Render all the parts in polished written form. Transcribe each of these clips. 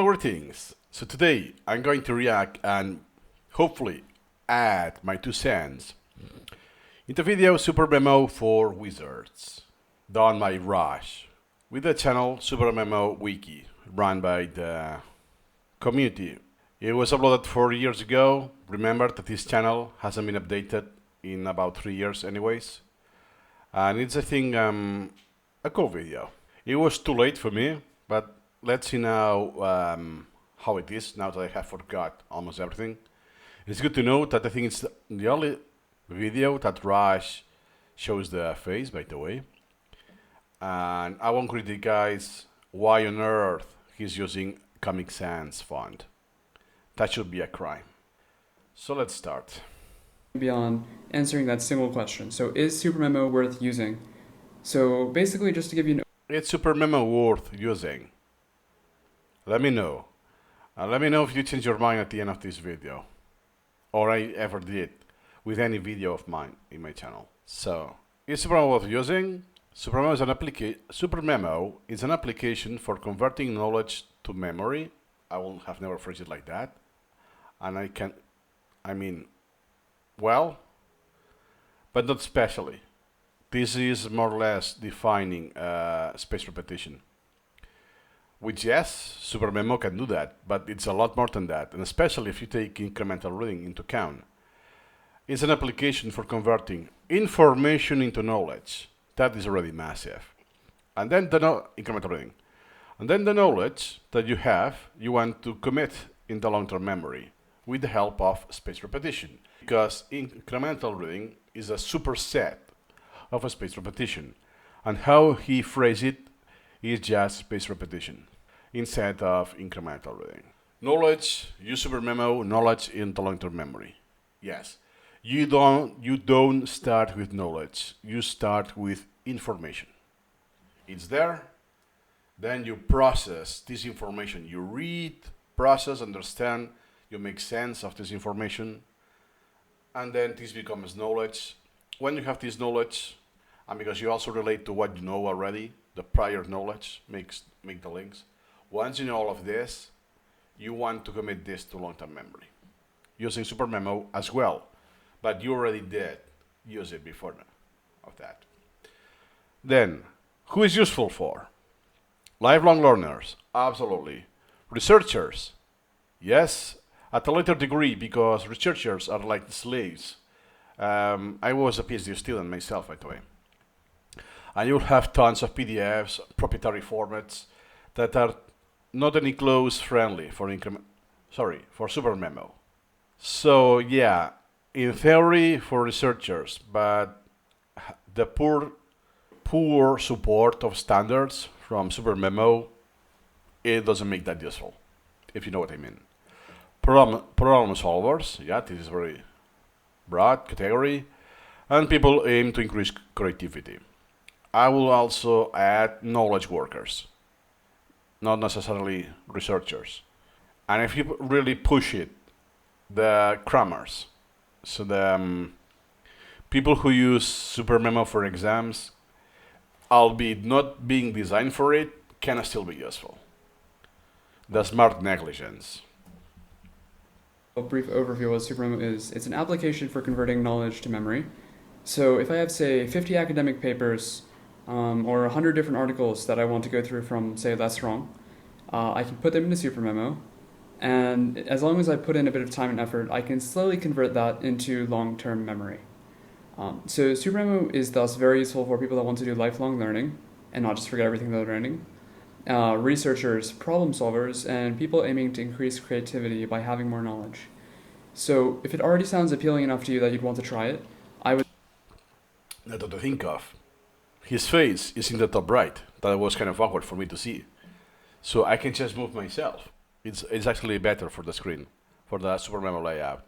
Greetings. So today I'm going to react and hopefully add my 2 cents into video Supermemo for Wizards, done by Rush, with the channel Supermemo Wiki, run by the community. It was uploaded 4 years ago. Remember that this channel hasn't been updated in about 3 years anyways. And it's, I think, a cool video. It was too late for me, but let's see now how it is, now that I have forgot almost everything. It's good to know that I think it's the only video that Rush shows the face, by the way. And I won't criticize why on earth he's using Comic Sans font. That should be a crime. So let's start. Beyond answering that single question. So is Supermemo worth using? So basically, just to give you It's Supermemo worth using? Let me know. Let me know if you change your mind at the end of this video. Or I ever did with any video of mine in my channel. So, is Supermemo worth using? Supermemo is an application for converting knowledge to memory. I will have never phrased it like that. And well, but not specially. This is more or less defining space repetition. Which, yes, Supermemo can do that, but it's a lot more than that, and especially if you take incremental reading into account. It's an application for converting information into knowledge. That is already massive. And then incremental reading. And then the knowledge that you have, you want to commit in the long-term memory with the help of space repetition. Because incremental reading is a superset of a space repetition. And how he phrased it is just space repetition instead of incremental reading. Knowledge, use Supermemo, knowledge in the long-term memory. Yes, you don't start with knowledge, you start with information. It's there, then you process this information. You read, process, understand, you make sense of this information, and then this becomes knowledge. When you have this knowledge, and because you also relate to what you know already, the prior knowledge make the links. Once you know all of this, you want to commit this to long-term memory using Supermemo as well, but you already did use it before of that. Then, who is useful for? Lifelong learners, absolutely. Researchers, yes, at a later degree, because researchers are like slaves. I was a PhD student myself, by the way. And you'll have tons of PDFs, proprietary formats that are not any Cloze friendly for Supermemo. So yeah, in theory for researchers, but the poor support of standards from Supermemo, it doesn't make that useful, if you know what I mean. Problem solvers, yeah, this is very broad category, and people aim to increase creativity. I will also add knowledge workers, not necessarily researchers. And if you really push it, the crammers, so the people who use Supermemo for exams, albeit not being designed for it, can still be useful. The smart negligence. a brief overview of what Supermemo is. It's an application for converting knowledge to memory. So if I have, say, 50 academic papers or 100 different articles that I want to go through from, say, That's Wrong, I can put them into Supermemo, and as long as I put in a bit of time and effort, I can slowly convert that into long-term memory. So Supermemo is thus very useful for people that want to do lifelong learning and not just forget everything they're learning, researchers, problem solvers, and people aiming to increase creativity by having more knowledge. So if it already sounds appealing enough to you that you'd want to try it, I would... Not to think of. His face is in the top right. That was kind of awkward for me to see. So I can just move myself. It's actually better for the screen, for the Supermemo layout.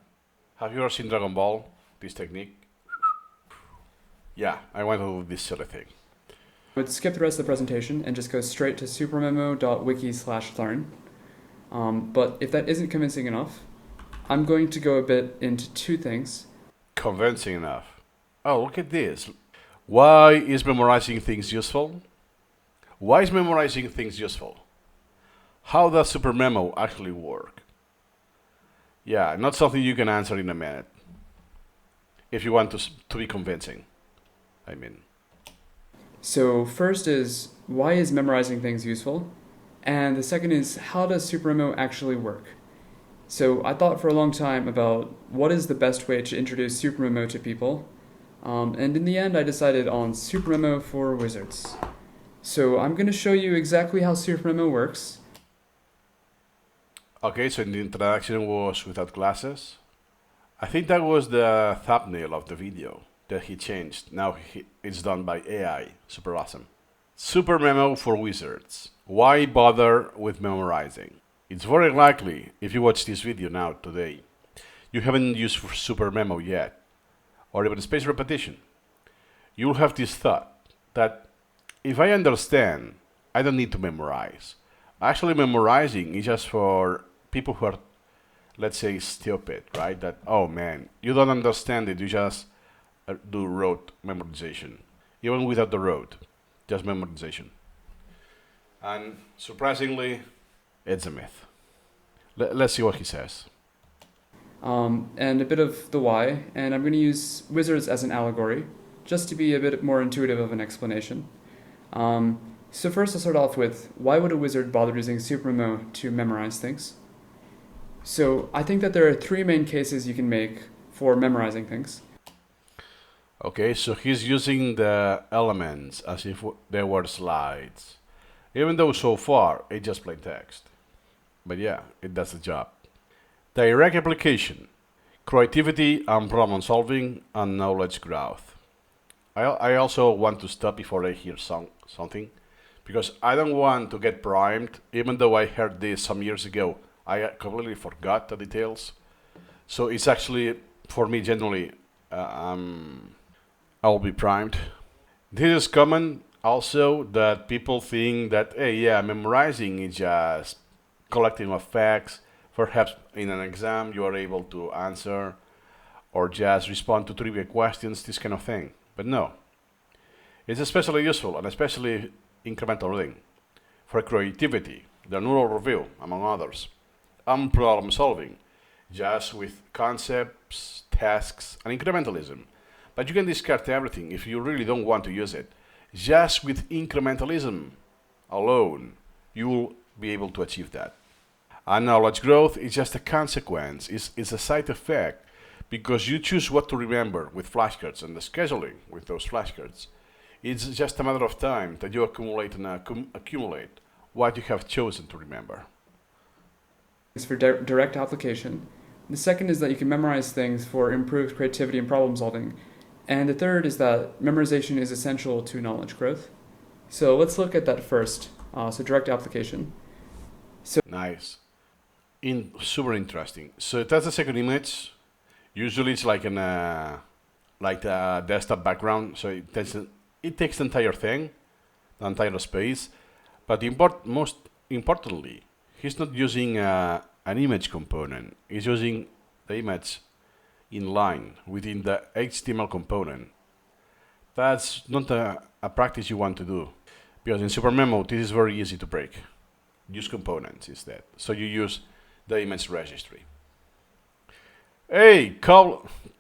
Have you ever seen Dragon Ball, this technique? Yeah, I want to do this silly thing. I would skip the rest of the presentation and just go straight to supermemo.wiki/learn. But if that isn't convincing enough, I'm going to go a bit into two things. Convincing enough. Oh, look at this. Why is memorizing things useful? Why is memorizing things useful? How does Supermemo actually work? Yeah, not something you can answer in a minute. If you want to be convincing, I mean. So first is, why is memorizing things useful? And the second is, how does Supermemo actually work? So I thought for a long time about what is the best way to introduce Supermemo to people. And in the end, I decided on Supermemo for wizards. So I'm going to show you exactly how Supermemo works. Okay, so the introduction was without glasses. I think that was the thumbnail of the video that he changed. Now it's done by AI. Super awesome. Supermemo for wizards. Why bother with memorizing? It's very likely, if you watch this video now today, you haven't used Supermemo yet, or even spaced repetition. You'll have this thought that if I understand, I don't need to memorize. Actually, memorizing is just for people who are, let's say, stupid, right? That, oh man, you don't understand it, you just do rote memorization. Even without the rote, just memorization. And surprisingly, it's a myth. Let's see what he says. And a bit of the why, and I'm going to use wizards as an allegory, just to be a bit more intuitive of an explanation. So first I'll start off with, why would a wizard bother using Supermemo to memorize things? So I think that there are three main cases you can make for memorizing things. Okay, so he's using the elements as if they were slides, even though so far it's just plain text. But yeah, it does the job. Direct application, creativity and problem solving, and knowledge growth. I also want to stop before I hear something, because I don't want to get primed, even though I heard this some years ago. I completely forgot the details. So it's actually, for me generally, I'll be primed. This is common also, that people think that, hey, yeah, memorizing is just collecting of facts. Perhaps in an exam you are able to answer or just respond to trivia questions, this kind of thing. But no, it's especially useful, and especially incremental reading, for creativity, the neural review, among others, and problem solving, just with concepts, tasks, and incrementalism. But you can discard everything if you really don't want to use it. Just with incrementalism alone, you will be able to achieve that. And knowledge growth is just a consequence, it's a side effect, because you choose what to remember with flashcards and the scheduling with those flashcards. It's just a matter of time that you accumulate and accumulate what you have chosen to remember. It's for direct application. The second is that you can memorize things for improved creativity and problem solving. And the third is that memorization is essential to knowledge growth. So let's look at that first. So direct application. Nice. Super interesting. So that's the second image. Usually it's like a desktop background, so it takes the entire thing, the entire space. But most importantly, he's not using an image component. He's using the image in line within the HTML component. That's not a practice you want to do, because in Supermemo this is very easy to break. Use components instead. So you use the image registry. Hey,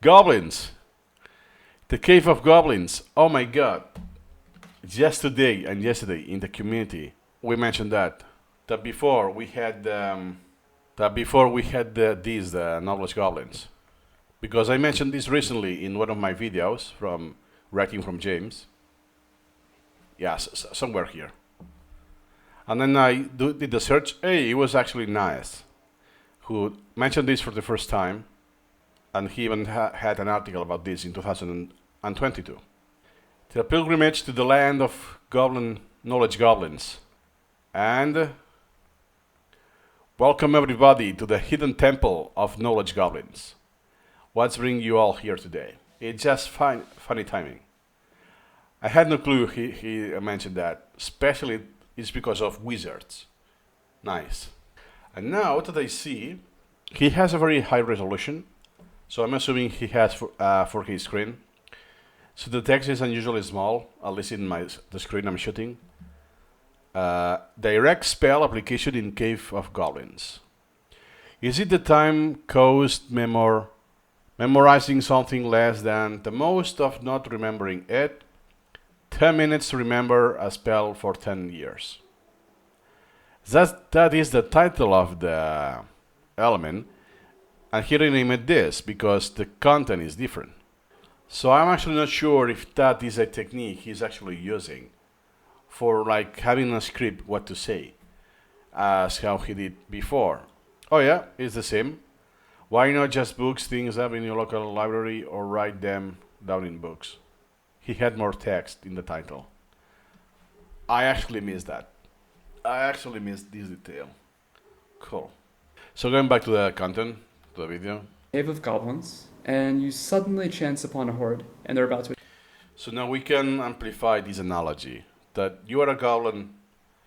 goblins! The cave of goblins. Oh my god! Just today and yesterday in the community, we mentioned that before we had the knowledge goblins, because I mentioned this recently in one of my videos from writing from James. Yes, somewhere here. And then I did the search. Hey, it was actually Nice who mentioned this for the first time, and he even had an article about this in 2022. The pilgrimage to the land of knowledge goblins. And welcome everybody to the hidden temple of knowledge goblins. What's bringing you all here today? It's just funny timing. I had no clue he mentioned that, especially it's because of wizards. Nice. And now that I see, he has a very high resolution, so I'm assuming he has 4K screen. So the text is unusually small, at least in the screen I'm shooting. Direct spell application in Cave of Goblins. Is it the time cost memorizing something less than the most of not remembering it? 10 minutes to remember a spell for 10 years. That is the title of the element, and here I name it this because the content is different. So I'm actually not sure if that is a technique he's actually using for like having a script what to say, as how he did before. Oh yeah, it's the same. Why not just books things up in your local library or write them down in books? He had more text in the title. I actually missed that. I actually missed this detail. Cool. So going back to the content, to the video. Cave of goblins, and you suddenly chance upon a horde, and they're about to. So now we can amplify this analogy that you are a goblin,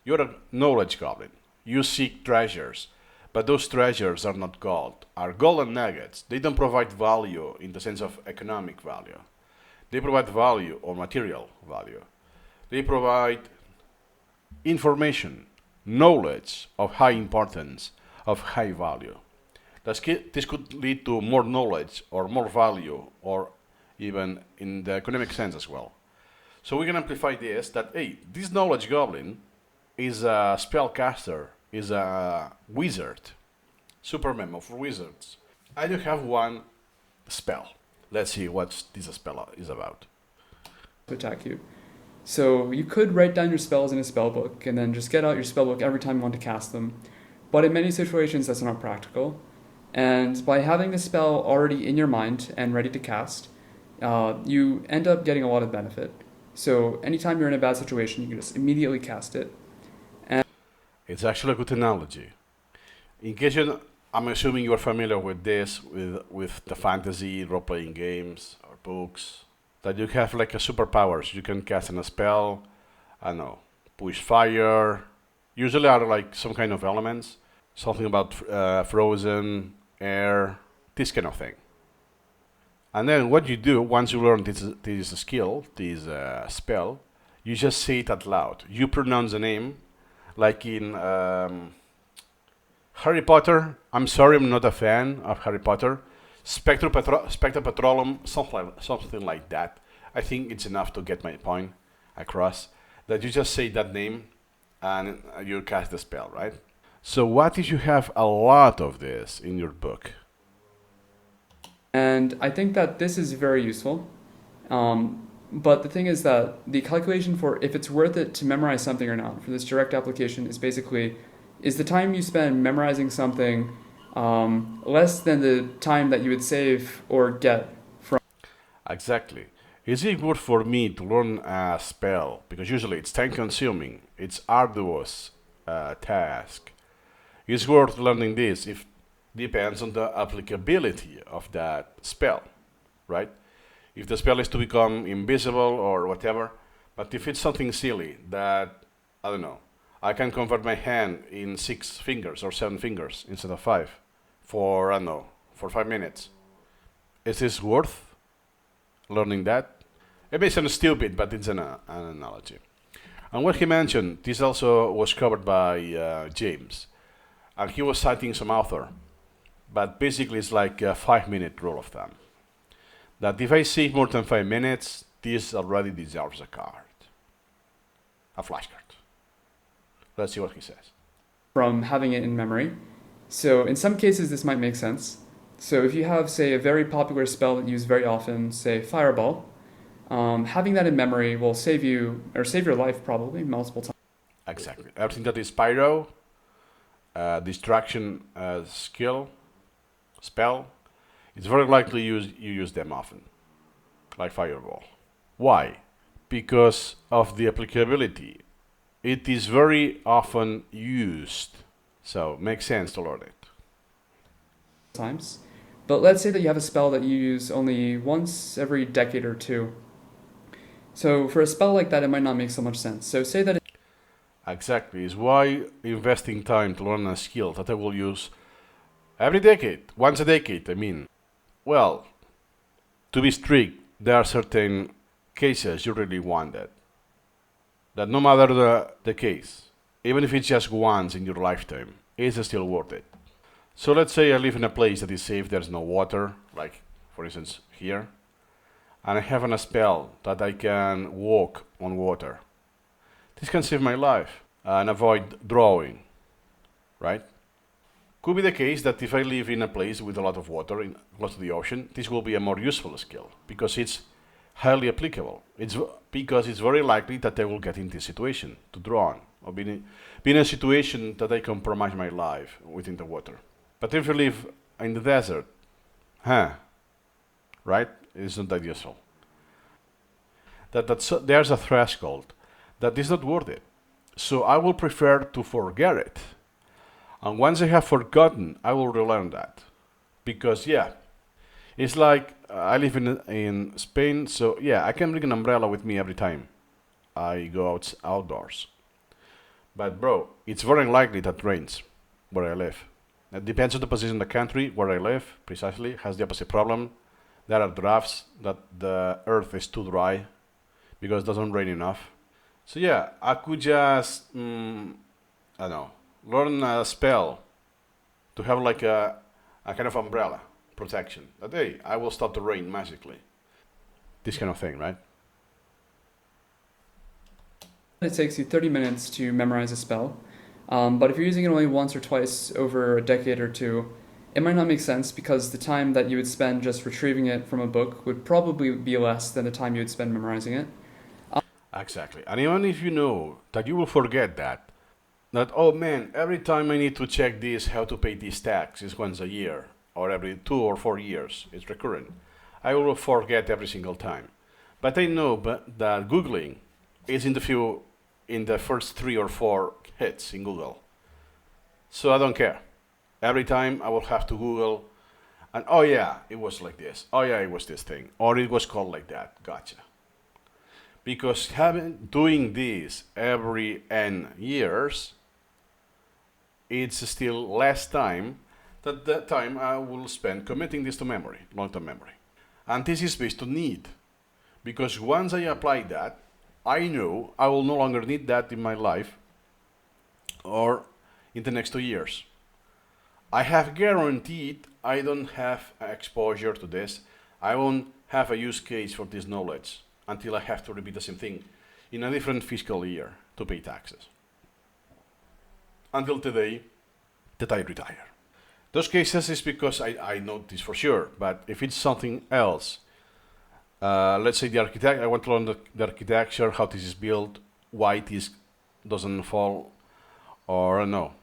you're a knowledge goblin. You seek treasures, but those treasures are not gold, are golden nuggets. They don't provide value in the sense of economic value. They provide value or material value. They provide information, knowledge of high importance, of high value. This could lead to more knowledge or more value, or even in the economic sense as well. So we can amplify this that, hey, this knowledge goblin is a spellcaster, is a wizard, Supermemo for wizards. I do have one spell. Let's see what this spell is about. To attack you. So you could write down your spells in a spell book and then just get out your spell book every time you want to cast them. But in many situations, that's not practical. And by having the spell already in your mind and ready to cast, you end up getting a lot of benefit. So anytime you're in a bad situation, you can just immediately cast it. And it's actually a good analogy. In case I'm assuming you are familiar with this, with the fantasy role-playing games or books, that you have like a superpowers. You can cast a spell, I don't know, push fire. Usually are like some kind of elements, something about frozen, air, this kind of thing. And then what you do, once you learn this skill, this spell, you just say it out loud. You pronounce the name, like in Harry Potter. I'm sorry, I'm not a fan of Harry Potter. Spectre Petroleum, something like that. I think it's enough to get my point across. That you just say that name and you cast the spell, right? So what if you have a lot of this in your book? And I think that this is very useful. But the thing is that the calculation for if it's worth it to memorize something or not for this direct application is basically, is the time you spend memorizing something less than the time that you would save or get from. Exactly. Is it good for me to learn a spell? Because usually it's time consuming, it's arduous task. It's worth learning this if depends on the applicability of that spell, right? If the spell is to become invisible or whatever, but if it's something silly that, I don't know, I can convert my hand in 6 fingers or 7 fingers instead of 5 for, I don't know, for 5 minutes. Is this worth learning that? It may sound stupid, but it's an analogy. And what he mentioned, this also was covered by James. And he was citing some author. But basically it's like a 5-minute rule of thumb. That if I save more than 5 minutes, this already deserves a card. A flashcard. Let's see what he says. From having it in memory. So in some cases this might make sense. So if you have, say, a very popular spell that you use very often, say Fireball, having that in memory will save you, or save your life probably, multiple times. Exactly. Everything that is pyro, distraction skill, spell, it's very likely you use them often, like Fireball. Why? Because of the applicability. It is very often used, so it makes sense to learn it. Times. But let's say that you have a spell that you use only once every decade or two. So for a spell like that, it might not make so much sense. So say that Exactly. Is why investing time to learn a skill that I will use every decade, once a decade, I mean. Well, to be strict, there are certain cases you really want that. That no matter the case, even if it's just once in your lifetime, it's still worth it. So let's say I live in a place that is safe, there's no water, like for instance here, and I have a spell that I can walk on water. This can save my life and avoid drowning, right? Could be the case that if I live in a place with a lot of water, close to the ocean, this will be a more useful skill because it's highly applicable. It's because it's very likely that I will get in this situation to drown or be in a situation that I compromise my life within the water. But if you live in the desert, right? It's not that useful. There's a threshold that is not worth it. So I will prefer to forget it. And once I have forgotten, I will relearn that. Because, yeah, it's like I live in Spain, so yeah, I can bring an umbrella with me every time I go outdoors. But, bro, it's very unlikely that it rains where I live. It depends on the position of the country where I live, precisely, has the opposite problem. There are drafts that the earth is too dry because it doesn't rain enough. So yeah, I could just, I don't know, learn a spell to have like a kind of umbrella protection. That, hey, I will stop the rain magically. This kind of thing, right? It takes you 30 minutes to memorize a spell, but if you're using it only once or twice over a decade or two, it might not make sense because the time that you would spend just retrieving it from a book would probably be less than the time you would spend memorizing it. Exactly. And even if you know that you will forget that, oh man, every time I need to check this, how to pay this tax is once a year, or every 2 or 4 years, it's recurrent. I will forget every single time. But I know that Googling is in the first 3 or 4 hits in Google. So I don't care. Every time I will have to Google, and oh yeah, it was like this. Oh yeah, it was this thing. Or it was called like that. Gotcha. Because doing this every n years, it's still less time than the time I will spend committing this to memory, long-term memory. And this is based on need. Because once I apply that, I know I will no longer need that in my life or in the next 2 years. I have guaranteed I don't have exposure to this. I won't have a use case for this knowledge until I have to repeat the same thing in a different fiscal year to pay taxes. Until today that I retire. Those cases is because I know this for sure, but if it's something else, let's say the architect, I want to learn the architecture, how this is built, why this doesn't fall, or no.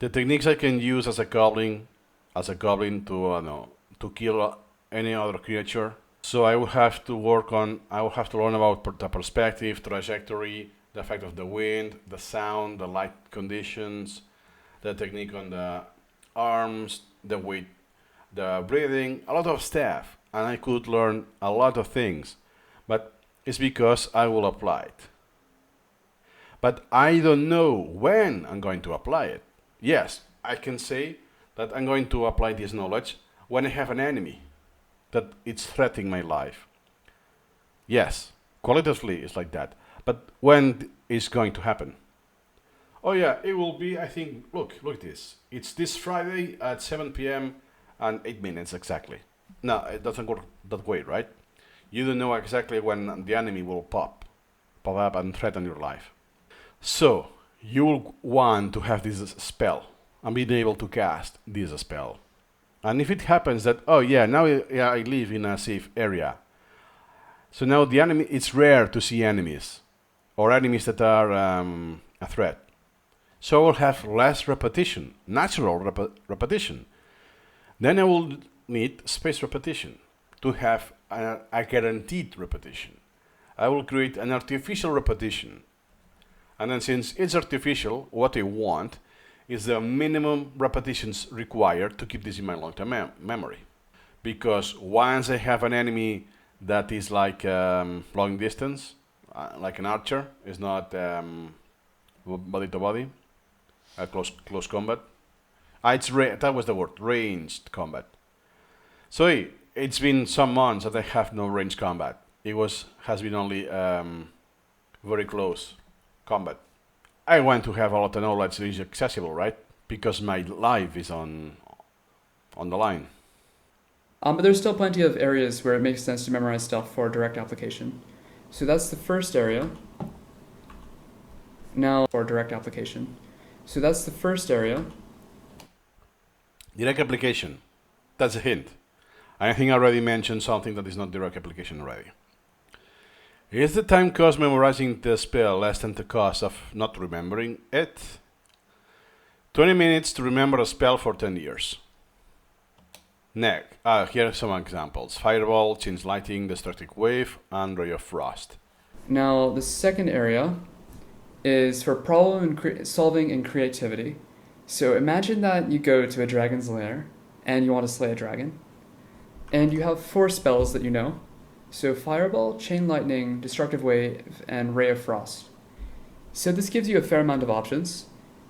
The techniques I can use as a goblin to kill any other creature. So I will have to learn about the perspective, trajectory, the effect of the wind, the sound, the light conditions, the technique on the arms, the weight, the breathing, a lot of stuff. And I could learn a lot of things, but it's because I will apply it. But I don't know when I'm going to apply it. Yes, I can say that I'm going to apply this knowledge when I have an enemy that it's threatening my life. Yes, qualitatively it's like that. But when is going to happen? Oh yeah, it will be, I think, look at this. It's this Friday at 7 p.m. and 8 minutes exactly. No, it doesn't work that way, right? You don't know exactly when the enemy will pop up and threaten your life. So, you will want to have this spell and be able to cast this spell. And if it happens that, oh yeah, now I live in a safe area. So now the enemy, it's rare to see enemies or enemies that are a threat. So I will have less repetition, natural repetition. Then I will need space repetition to have a guaranteed repetition. I will create an artificial repetition. And then since it's artificial, what I want is the minimum repetitions required to keep this in my long-term memory. Because once I have an enemy that is like long distance, like an archer, is not body to body, close combat. That was the word, ranged combat. So it's been some months that I have no ranged combat. Has been only very close combat. I want to have a lot of knowledge that is accessible, right? Because my life is on the line. But there's still plenty of areas where it makes sense to memorize stuff for direct application. So that's the first area. Now for direct application. So that's the first area. Direct application. That's a hint. I think I already mentioned something that is not direct application already. Is the time cost memorizing the spell less than the cost of not remembering it? 20 minutes to remember a spell for 10 years. Next, here are some examples. Fireball, Change Lighting, Destructive Wave, and Ray of Frost. Now the second area is for problem solving and creativity. So imagine that you go to a dragon's lair and you want to slay a dragon. And you have 4 spells that you know. So Fireball, Chain Lightning, Destructive Wave, and Ray of Frost. So this gives you a fair amount of options,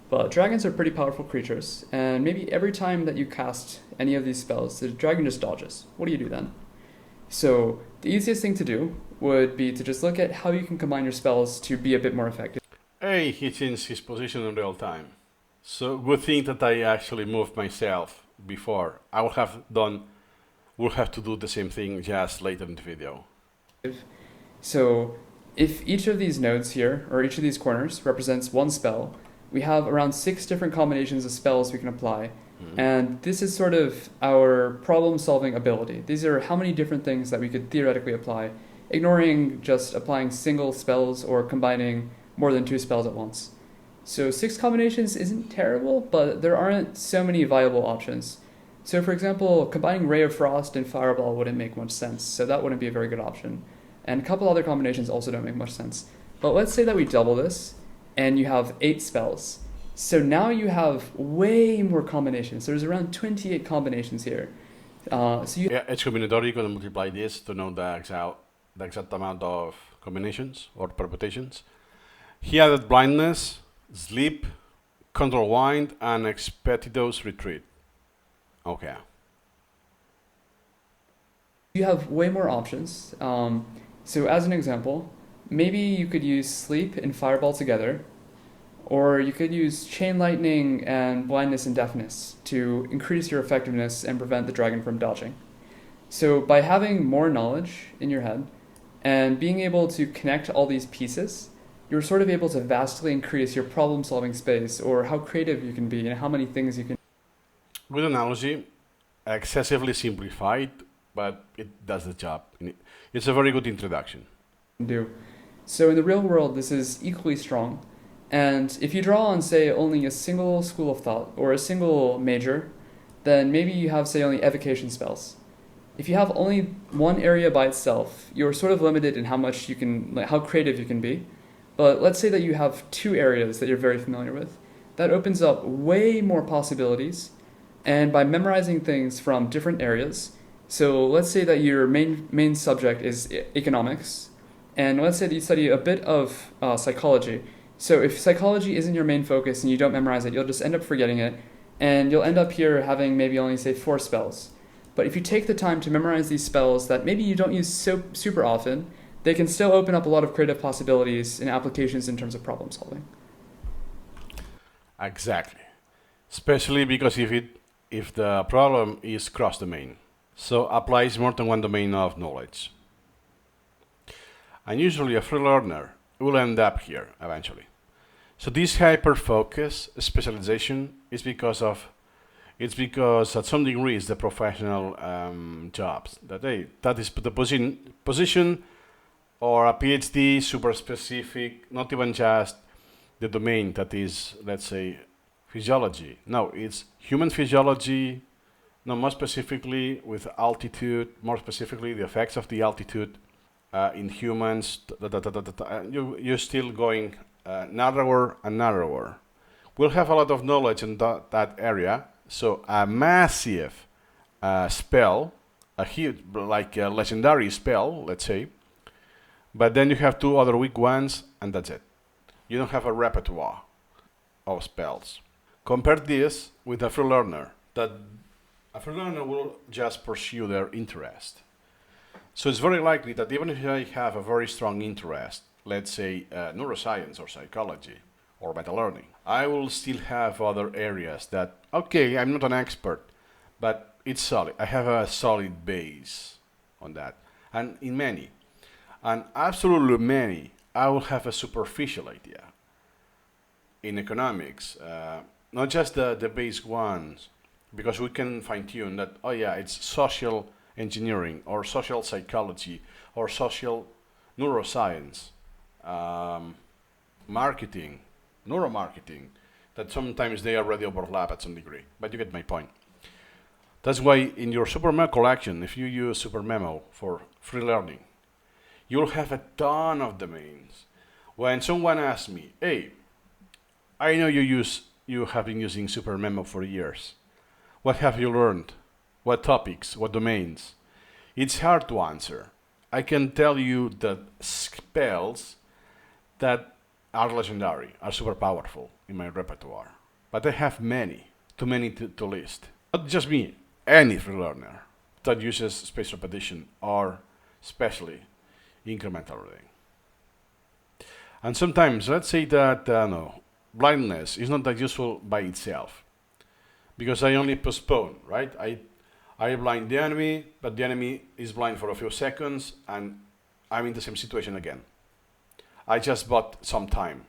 but dragons are pretty powerful creatures, and maybe every time that you cast any of these spells, the dragon just dodges. What do you do then? So the easiest thing to do would be to just look at how you can combine your spells to be a bit more effective. Hey, he changed his position in real time. So good thing that I actually moved myself before. I would have to do the same thing just later in the video. So if each of these nodes here, or each of these corners, represents one spell, we have around 6 different combinations of spells we can apply. And this is sort of our problem-solving ability. These are how many different things that we could theoretically apply, ignoring just applying single spells or combining more than 2 spells at once. So 6 combinations isn't terrible, but there aren't so many viable options. So for example, combining Ray of Frost and Fireball wouldn't make much sense, so that wouldn't be a very good option. And a couple other combinations also don't make much sense. But let's say that we double this, and you have 8 spells. So now you have way more combinations. So there's around 28 combinations here. Edge combinatorial, you're going to multiply this to know the exact amount of combinations or permutations. He added Blindness, Sleep, Control Wind, and Expeditious Retreat. Okay. You have way more options. So as an example, maybe you could use Sleep and Fireball together, or you could use Chain Lightning and Blindness and Deafness to increase your effectiveness and prevent the dragon from dodging. So by having more knowledge in your head and being able to connect all these pieces, you're sort of able to vastly increase your problem-solving space or how creative you can be and how many things you can. Good analogy, excessively simplified, but it does the job. It's a very good introduction. Do. So in the real world, this is equally strong. And if you draw on, say, only a single school of thought or a single major, then maybe you have, say, only evocation spells. If you have only one area by itself, you're sort of limited in how much you can, like, how creative you can be. But let's say that you have 2 areas that you're very familiar with. That opens up way more possibilities. And by memorizing things from different areas, so let's say that your main subject is economics, and let's say that you study a bit of psychology. So if psychology isn't your main focus and you don't memorize it, you'll just end up forgetting it, and you'll end up here having maybe only, say, 4 spells. But if you take the time to memorize these spells that maybe you don't use so super often, they can still open up a lot of creative possibilities and applications in terms of problem solving. Exactly. Especially because if the problem is cross-domain, so applies more than one domain of knowledge. And usually a free learner will end up here eventually. So this hyper-focus specialization is because at some degree it's the professional jobs that is the position or a PhD super specific, not even just the domain that is, let's say, physiology. No, it's human physiology, no, more specifically with altitude, more specifically the effects of the altitude in humans. You're still going narrower and narrower. We'll have a lot of knowledge in that area. So a massive spell, a huge, like a legendary spell, let's say, but then you have 2 other weak ones, and that's it. You don't have a repertoire of spells. Compare this with a free learner. That a free learner will just pursue their interest. So it's very likely that even if I have a very strong interest, let's say neuroscience or psychology, or meta learning. I will still have other areas that, okay, I'm not an expert, but it's solid. I have a solid base on that. And in many, and absolutely many, I will have a superficial idea. In economics, not just the base ones, because we can fine tune that, oh yeah, it's social engineering or social psychology or social neuroscience, marketing, neuromarketing, that sometimes they already overlap at some degree, but you get my point. That's why in your Supermemo collection, if you use Supermemo for free learning, you'll have a ton of domains. When someone asks me, hey, I know you have been using Supermemo for years. What have you learned? What topics? What domains? It's hard to answer. I can tell you that spells that are legendary, are super powerful in my repertoire. But I have many, too many to list. Not just me, any free learner that uses spaced repetition or especially incremental reading. And sometimes, let's say that blindness is not that useful by itself, because I only postpone, right? I blind the enemy, but the enemy is blind for a few seconds, and I'm in the same situation again. I just bought some time.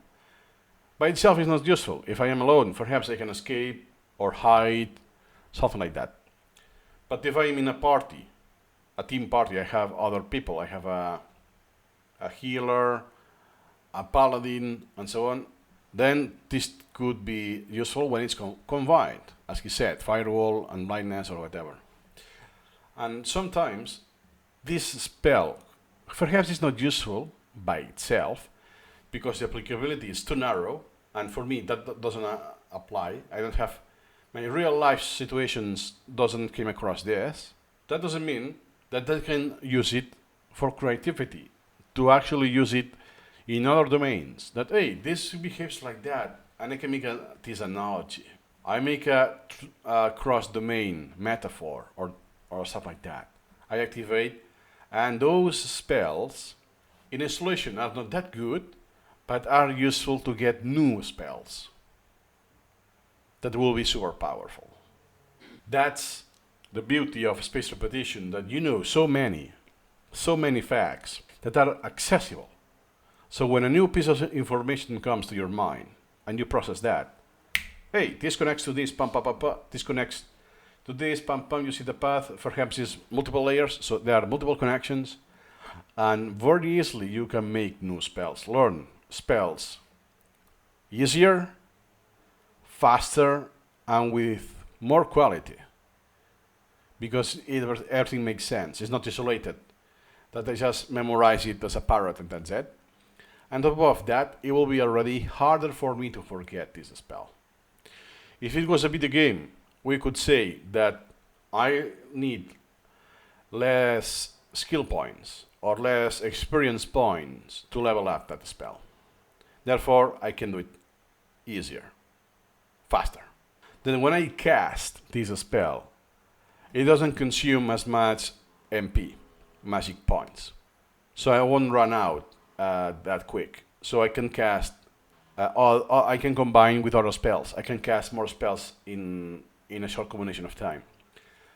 By itself is not useful. If I am alone, perhaps I can escape or hide, something like that. But if I'm in a party, a team party, I have other people, I have a healer, a paladin, and so on, then this could be useful when it's combined, as he said, firewall and blindness or whatever. And sometimes this spell perhaps is not useful by itself because the applicability is too narrow, and for me that doesn't apply. I don't have my real life situations doesn't come across this. That doesn't mean that I can use it for creativity, to actually use it in other domains. That, hey, this behaves like that, and I can make this analogy. I make a cross-domain metaphor or stuff like that. I activate, and those spells in isolation are not that good, but are useful to get new spells that will be super powerful. That's the beauty of spaced repetition, that you know so many facts that are accessible. So when a new piece of information comes to your mind and you process that, hey, this connects to this, pam, pam, pam, pam, this connects to this, pam, pam, you see the path, perhaps it's multiple layers, so there are multiple connections, and very easily you can make new spells, learn spells easier, faster, and with more quality, because everything makes sense. It's not isolated, that I just memorize it as a parrot and that's it. And above that, it will be already harder for me to forget this spell. If it was a video game, we could say that I need less skill points or less experience points to level up that spell. Therefore, I can do it easier, faster. Then when I cast this spell, it doesn't consume as much MP, magic points. So I won't run out that quick. So I can cast, I can combine with other spells. I can cast more spells in a short combination of time.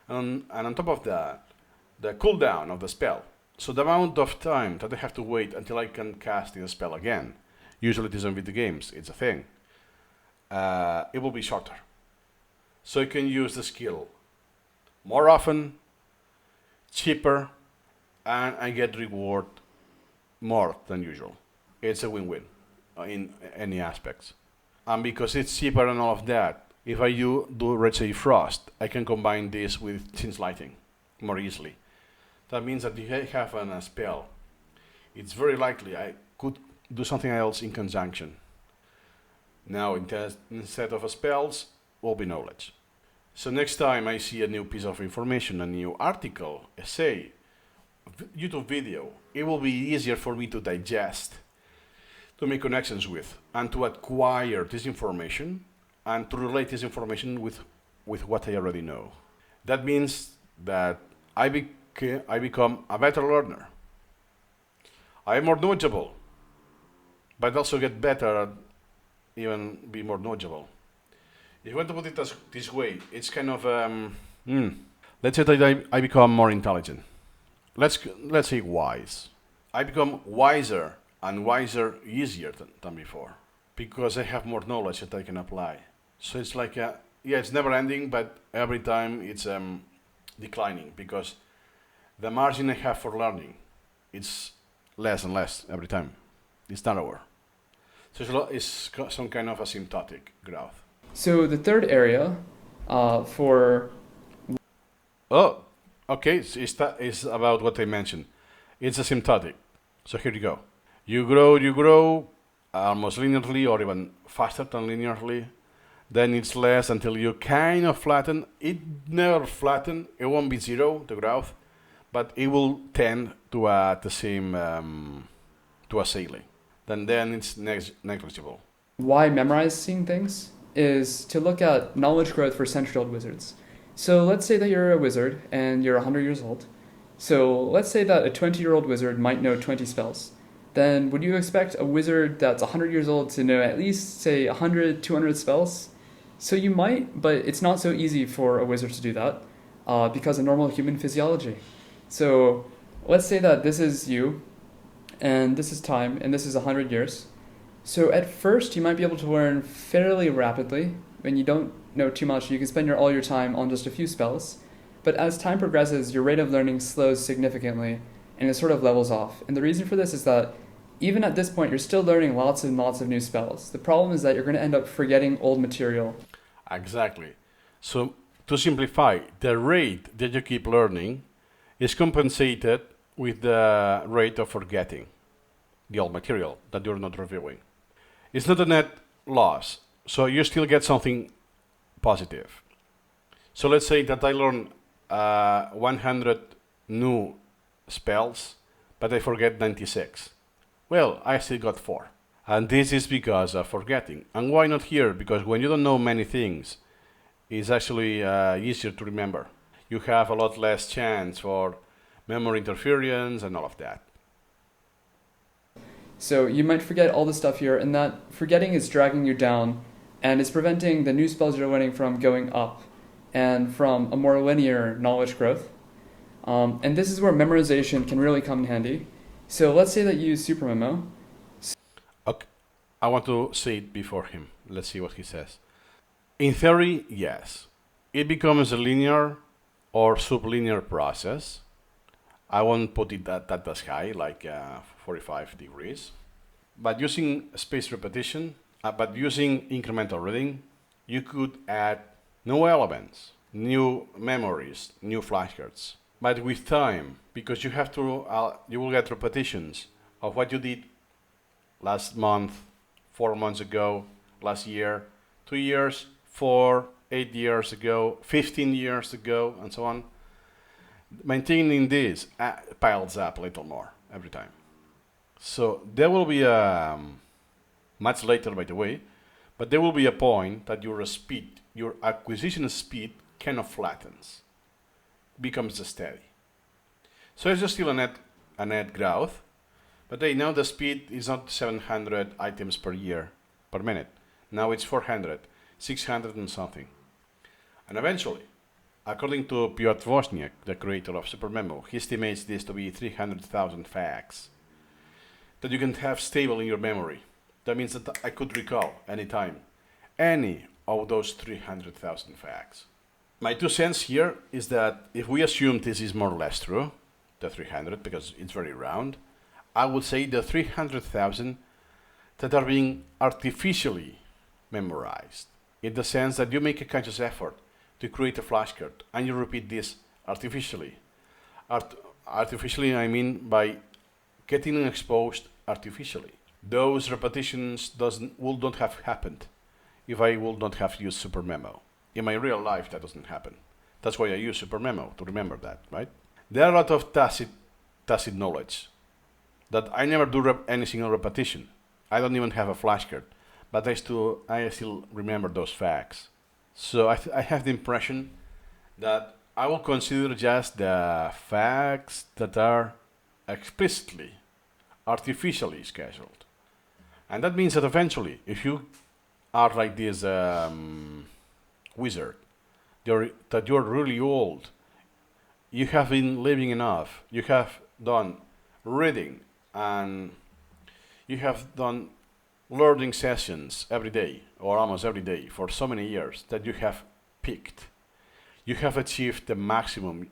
And on top of that, the cooldown of the spell. So the amount of time that I have to wait until I can cast the spell again, usually it is in video games, it's a thing, it will be shorter. So I can use the skill more often, cheaper, and I get reward more than usual. It's a win-win in any aspects. And because it's cheaper and all of that, if I do let's say Frost, I can combine this with Chin's Lighting more easily. That means that if I have a spell, it's very likely I could do something else in conjunction. Now, instead of spells, will be knowledge. So next time I see a new piece of information, a new article, essay, YouTube video, it will be easier for me to digest, to make connections with, and to acquire this information, and to relate this information with what I already know. That means that I become a better learner. I am more knowledgeable, but also get better even be more knowledgeable. If you want to put it this way, it's kind of let's say that I become more intelligent. Let's say wise. I become wiser and wiser easier than before because I have more knowledge that I can apply. So it's like it's never ending, but every time it's declining because the margin I have for learning it's less and less every time. It's narrower. So it's some kind of asymptotic growth. So the third area for... Oh, okay, it's about what I mentioned. It's asymptotic. So here you go. You grow almost linearly or even faster than linearly. Then it's less until you kind of flatten. It never flatten. It won't be zero, the growth, but it will tend to the same, to a ceiling. Then it's negligible. Why memorizing things is to look at knowledge growth for century-old wizards. So let's say that you're a wizard and you're 100 years old. So let's say that a 20-year-old wizard might know 20 spells. Then would you expect a wizard that's 100 years old to know at least, say, 100, 200 spells? So you might, but it's not so easy for a wizard to do that because of normal human physiology. So let's say that this is you, and this is time, and this is 100 years. So at first, you might be able to learn fairly rapidly. When you don't know too much, you can spend all your time on just a few spells. But as time progresses, your rate of learning slows significantly, and it sort of levels off. And the reason for this is that even at this point, you're still learning lots and lots of new spells. The problem is that you're going to end up forgetting old material. Exactly. So to simplify, the rate that you keep learning is compensated with the rate of forgetting the old material that you're not reviewing. It's not a net loss, so you still get something positive. So let's say that I learn 100 new spells, but I forget 96. Well, I still got 4. And this is because of forgetting. And why not here? Because when you don't know many things, it's actually easier to remember. You have a lot less chance for memory interference and all of that. So you might forget all the stuff here, and that forgetting is dragging you down, and it's preventing the new spells you're learning from going up and from a more linear knowledge growth. And this is where memorization can really come in handy. So let's say that you use Supermemo. Okay. I want to say it before him. Let's see what he says. In theory, yes. It becomes a linear or sublinear process. I won't put it that as high, like 45 degrees. But using spaced repetition, but using incremental reading, you could add new elements, new memories, new flashcards. But with time, because you have to, you will get repetitions of what you did last month, 4 months ago, last year, 2 years, 4, 8 years ago, 15 years ago, and so on. Maintaining this piles up a little more every time. So there will be a, much later by the way, but there will be a point that your speed, your acquisition speed kind of flattens, becomes steady. So it's just still a net growth, but now the speed is not 700 items per year, per minute. Now it's 400, 600 and something. And eventually, according to Piotr Wozniak, the creator of Supermemo, he estimates this to be 300,000 facts that you can have stable in your memory. That means that I could recall anytime any of those 300,000 facts. My 2 cents here is that if we assume this is more or less true, the 300, because it's very round, I would say the 300,000 that are being artificially memorized, in the sense that you make a conscious effort to create a flashcard and you repeat this artificially. Artificially, I mean by getting exposed artificially. Those repetitions would not have happened if I would not have used Supermemo. In my real life, that doesn't happen. That's why I use Supermemo, to remember that, right? There are a lot of tacit knowledge that I never do any single repetition. I don't even have a flashcard, but I still remember those facts. So I have the impression that I will consider just the facts that are explicitly, artificially scheduled. And that means that eventually, if you are like this wizard. That you're really old. You have been living enough. You have done reading and you have done learning sessions every day or almost every day for so many years that you have peaked. You have achieved the maximum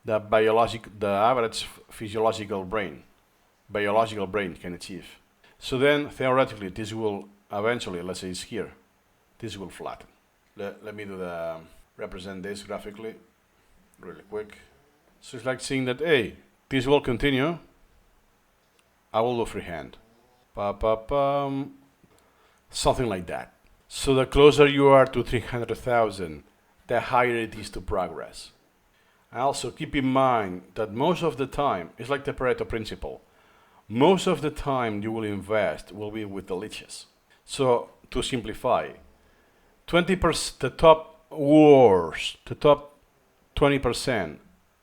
the average biological brain can achieve. So then theoretically this will eventually, let's say it's here, this will flatten. Let me represent this graphically really quick. So it's like seeing that, hey, this will continue. I will do freehand. Something like that. So the closer you are to 300,000, the higher it is to progress. And also keep in mind that most of the time, it's like the Pareto principle. Most of the time you will invest will be with the leeches. So to simplify, 20%, the top 20%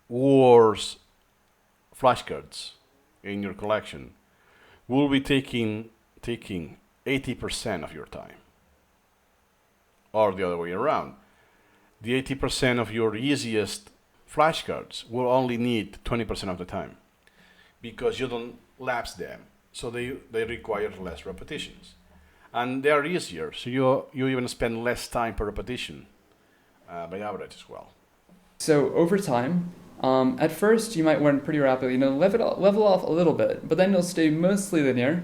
worst flashcards in your collection will be taking 80% of your time. Or the other way around. The 80% of your easiest flashcards will only need 20% of the time because you don't lapse them. So they require less repetitions. And they are easier, so you even spend less time per repetition by average as well. So over time, at first you might learn pretty rapidly, level off a little bit, but then you'll stay mostly linear.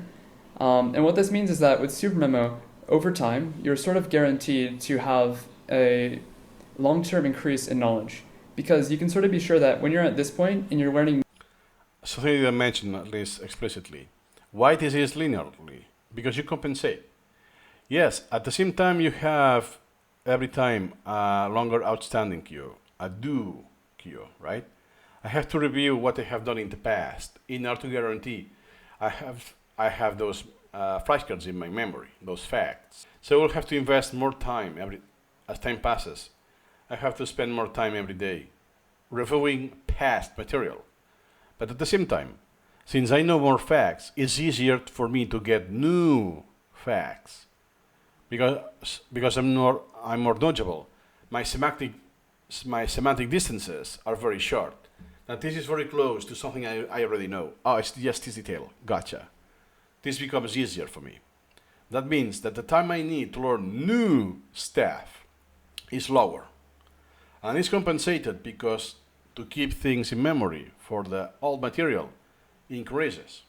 And what this means is that with Supermemo, over time, you're sort of guaranteed to have a long-term increase in knowledge, because you can sort of be sure that when you're at this point and you're learning. Something you mentioned at least explicitly. Why this is linearly? Because you compensate. Yes, at the same time you have every time a longer outstanding queue, a due queue, right? I have to review what I have done in the past in order to guarantee I have those flashcards in my memory, those facts. So I will have to invest more time as time passes. I have to spend more time every day reviewing past material. But at the same time, since I know more facts, it's easier for me to get new facts because I'm more knowledgeable. My semantic distances are very short. Now this is very close to something I already know. Oh, it's just this detail. Gotcha. This becomes easier for me. That means that the time I need to learn new stuff is lower. And it's compensated because to keep things in memory for the old material increases.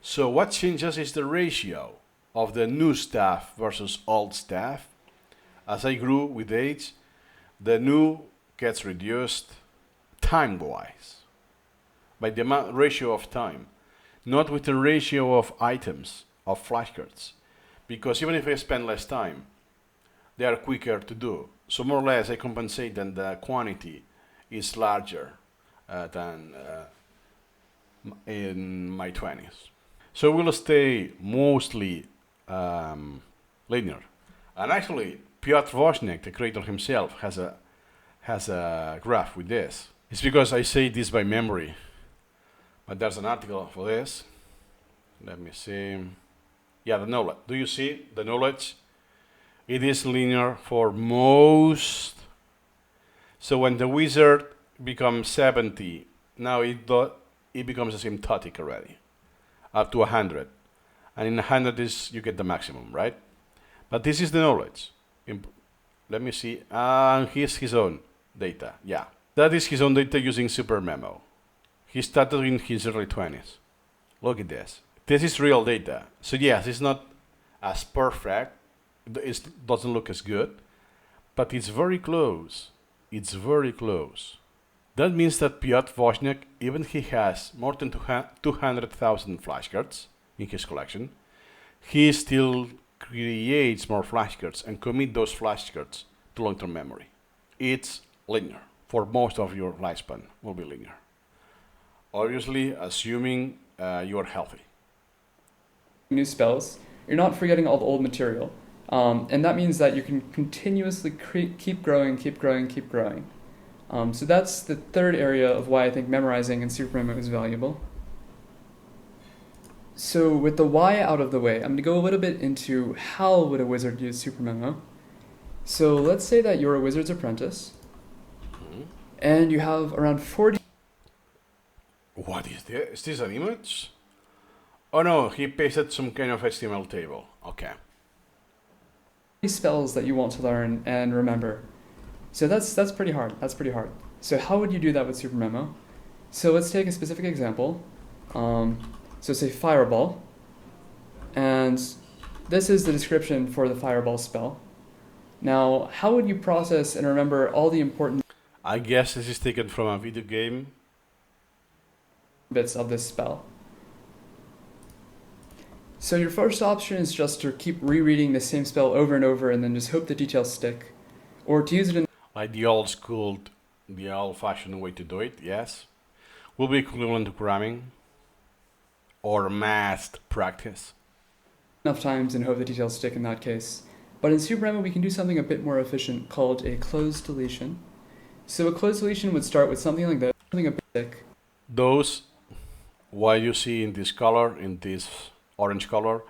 So what changes is the ratio of the new stuff versus old stuff. As I grew with age, the new gets reduced time-wise by the ratio of time, not with the ratio of items, of flashcards. Because even if I spend less time, they are quicker to do. So more or less I compensate and the quantity is larger than in my 20s. So we'll stay mostly linear. And actually, Piotr Wozniak, the creator himself, has a graph with this. It's because I say this by memory, but there's an article for this. Let me see. Yeah, the knowledge. Do you see the knowledge? It is linear for most. So when the wizard becomes 70, now it becomes asymptotic already, up to 100. And in 100 you get the maximum, right? But this is the knowledge. Let me see. Here's his own data. Yeah, that is his own data using Supermemo. He started in his early 20s. Look at this. This is real data. So yes, it's not as perfect. It doesn't look as good, but it's very close. It's very close. That means that Piotr Wozniak, even he has more than 200,000 flashcards in his collection, he still creates more flashcards and commit those flashcards to long-term memory. It's linear. For most of your lifespan will be linear. Obviously, assuming you are healthy. New spells, you're not forgetting all the old material. And that means that you can continuously keep growing. So that's the third area of why I think memorizing in Supermemo is valuable. So with the why out of the way, I'm going to go a little bit into how would a wizard use Supermemo. So let's say that you're a wizard's apprentice, and you have around 40 What is this? Is this an image? Oh no, he pasted some kind of HTML table. Okay. spells that you want to learn and remember. So that's pretty hard. That's pretty hard. So how would you do that with Supermemo? So let's take a specific example. So say Fireball, and this is the description for the Fireball spell. Now, how would you process and remember all the important I guess this is taken from a video game. bits of this spell? So your first option is just to keep rereading the same spell over and over and then just hope the details stick. Or to use it in Like the old school, the old-fashioned way to do it, yes. Will be equivalent to cramming or massed practice. enough times and hope the details stick in that case. But in Supermemo, we can do something a bit more efficient called a closed deletion. So a closed deletion would start with something like this, something a bit thick. Those, what you see in this color, in this orange color,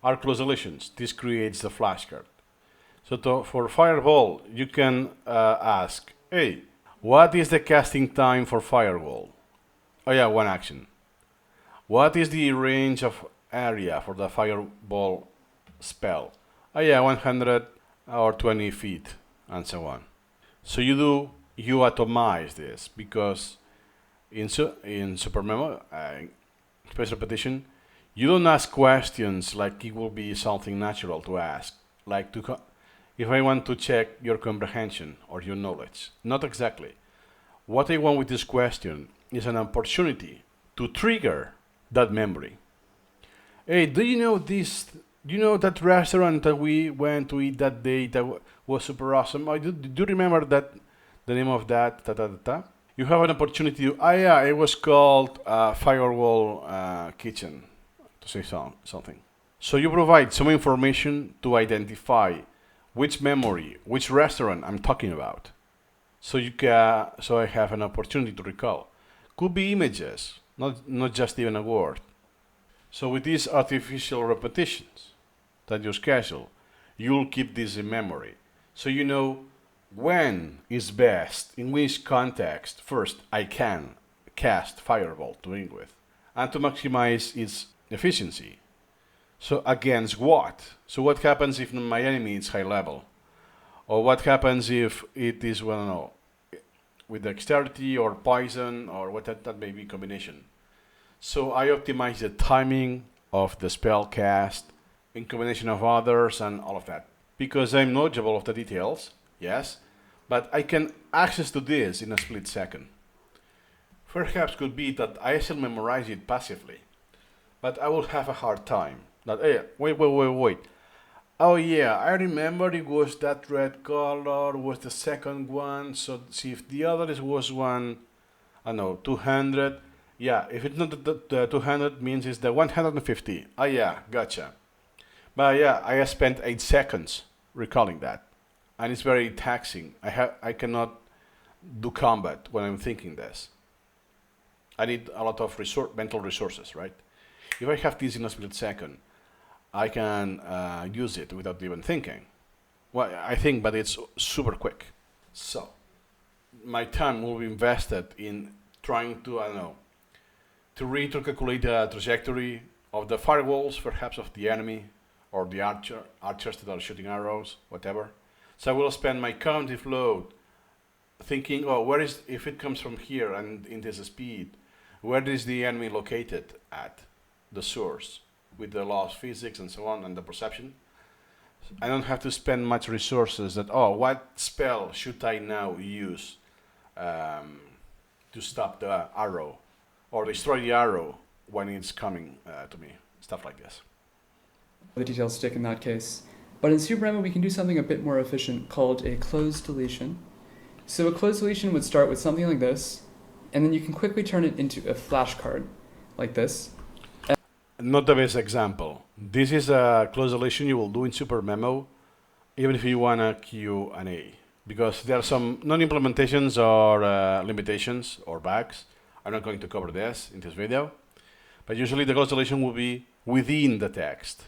are closed deletions. This creates the flashcard. So for Fireball, you can ask, hey, what is the casting time for Fireball? Oh yeah, one action. What is the range of area for the Fireball spell? Oh yeah, 100 or 20 feet, and so on. So you atomize this, because in Supermemo, spaced repetition, you don't ask questions like it will be something natural to ask, like if I want to check your comprehension or your knowledge. Not exactly. What I want with this question is an opportunity to trigger that memory. Hey, do you know this? Do you know that restaurant that we went to eat that day that was super awesome? Oh, do you remember that? The name of that? You have an opportunity to. Ah, yeah, it was called Firewall Kitchen, to say something. So you provide some information to identify which memory, which restaurant I'm talking about. So I have an opportunity to recall. Could be images, not just even a word. So with these artificial repetitions that you schedule, you'll keep this in memory. So you know when is best, in which context, first I can cast Fireball to begin with, and to maximize its efficiency. So against what? So what happens if my enemy is high level? Or what happens if it is, well, no, with dexterity or poison or what that may be combination. So I optimize the timing of the spell cast in combination of others and all of that. Because I'm knowledgeable of the details, yes, but I can access to this in a split second. Perhaps could be that I still memorize it passively, but I will have a hard time. That, hey, wait. Oh yeah, I remember it was that red color was the second one. So see if the other was one, I don't know, 200. Yeah, if it's not the 200 means it's the 150. Oh yeah, gotcha. But yeah, I have spent 8 seconds recalling that, and it's very taxing. I cannot do combat when I'm thinking this. I need a lot of mental resources, right? If I have this in a split second, I can use it without even thinking. Well, I think, but it's super quick. So my time will be invested in trying to, I don't know, to read or calculate the trajectory of the firewalls, perhaps of the enemy, or the archers that are shooting arrows, whatever. So I will spend my cognitive load thinking, oh, where is, if it comes from here and in this speed, where is the enemy located at, the source, with the laws of physics and so on, and the perception. I don't have to spend much resources that, oh, what spell should I now use to stop the arrow or destroy the arrow when it's coming to me, stuff like this. The details stick in that case. But in Supermemo, we can do something a bit more efficient called a closed deletion. So a closed deletion would start with something like this, and then you can quickly turn it into a flashcard, like this. Not the best example. This is a closed deletion you will do in Supermemo, even if you want a Q&A, because there are some non-implementations or limitations or bugs. I'm not going to cover this in this video, But usually the close deletion will be within the text.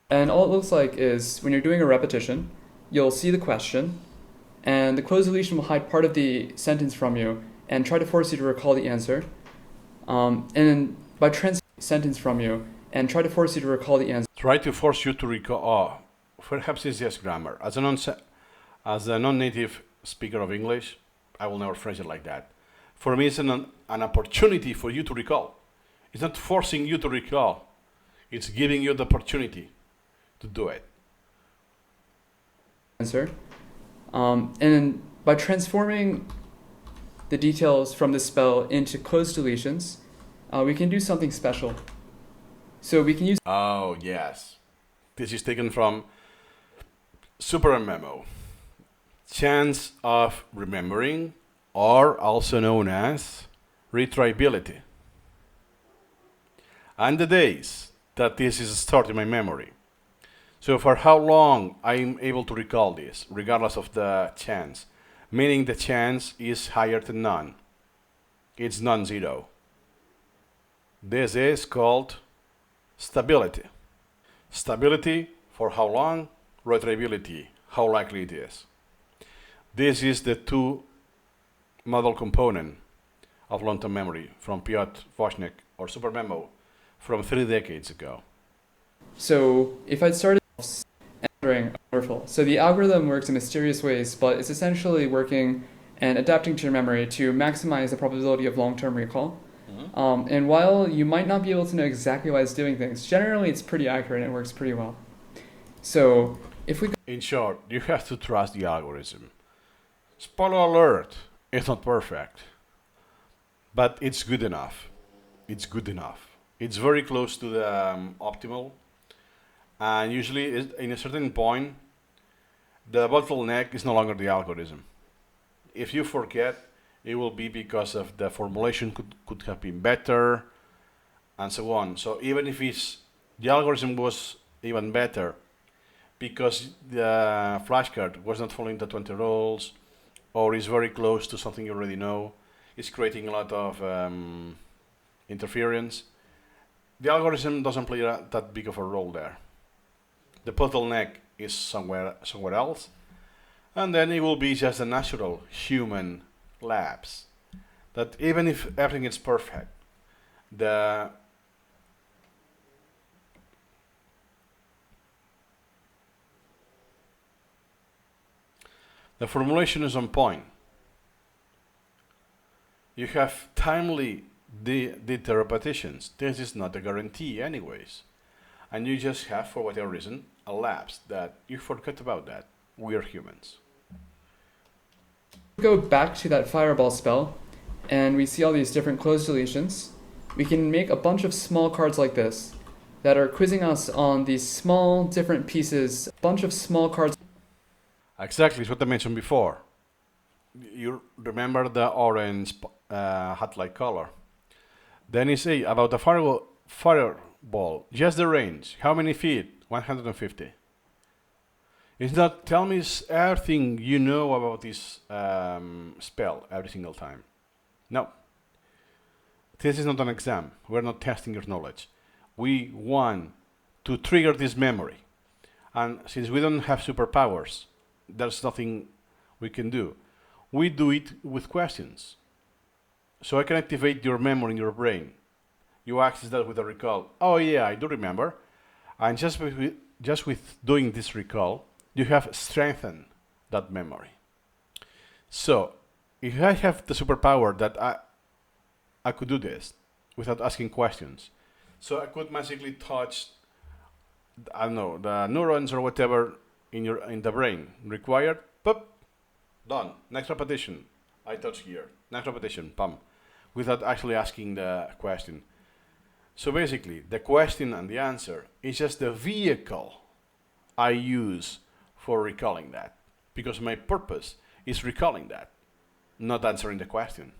And all it looks like is when you're doing a repetition, you'll see the question, and the close deletion will hide part of the sentence from you and try to force you to recall the answer. And then by sentence from you and try to force you to recall the answer. Try to force you to recall. Oh, perhaps it's just grammar. As a non-native speaker of English, I will never phrase it like that. For me, it's an opportunity for you to recall. It's not forcing you to recall. It's giving you the opportunity to do it. Answer. And by transforming the details from the spell into closed deletions, we can do something special. So we can use... Oh, yes. This is taken from Supermemo. Chance of remembering, or also known as retriability. And the days that this is stored in my memory. So for how long I'm able to recall this, regardless of the chance, meaning the chance is higher than none. It's non-zero. This is called stability. Stability for how long, retriability, how likely it is. This is the two model component of long-term memory from Piotr Wozniak or Supermemo from 3 decades ago. So if I started wonderful. So the algorithm works in mysterious ways, but it's essentially working and adapting to your memory to maximize the probability of long-term recall. And while you might not be able to know exactly why it's doing things, generally it's pretty accurate and it works pretty well. So if we... In short, you have to trust the algorithm. Spoiler alert, it's not perfect. But it's good enough. It's good enough. It's very close to the optimal. And usually, in a certain point, the bottleneck is no longer the algorithm. If you forget, it will be because of the formulation could have been better, and so on. So even if the algorithm was even better, because the flashcard was not following the 20 rules, or is very close to something you already know, it's creating a lot of interference, the algorithm doesn't play that big of a role there. The bottleneck is somewhere else, and then it will be just a natural human lapse. That even if everything is perfect, the formulation is on point. You have timely did the repetitions. This is not a guarantee anyways. And you just have, for whatever reason, a lapse that you forget about that. We are humans. Go back to that fireball spell, and we see all these different closed deletions. We can make a bunch of small cards like this that are quizzing us on these small different pieces, a bunch of small cards. Exactly, it's what I mentioned before. You remember the orange hat-like color. Then you say about the fireball, just the range. How many feet? 150. It's not, tell me everything you know about this spell every single time. No. This is not an exam. We're not testing your knowledge. We want to trigger this memory. And since we don't have superpowers, there's nothing we can do. We do it with questions. So I can activate your memory in your brain. You access that with a recall. Oh yeah, I do remember. And just with doing this recall, you have strengthened that memory. So if I have the superpower that I could do this without asking questions, so I could magically touch, I don't know, the neurons or whatever in the brain required. Boop, done. Next repetition. I touch here. Next repetition. Pam. Without actually asking the question. So basically, the question and the answer is just the vehicle I use for recalling that. Because my purpose is recalling that, not answering the question.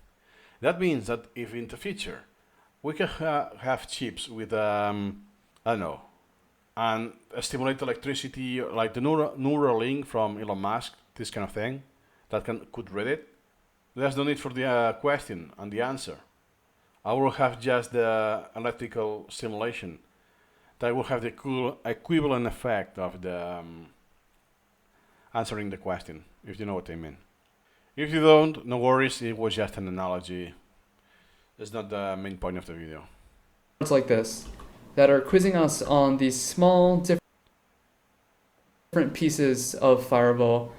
That means that if in the future we can have chips with, I don't know, and stimulate electricity like the neural link from Elon Musk, this kind of thing, that could read it, there's no need for the question and the answer. I will have just the electrical stimulation that will have the equivalent effect of the answering the question, if you know what I mean. If you don't, no worries, it was just an analogy. It's not the main point of the video. It's like this, that are quizzing us on these small, different pieces of Fireball.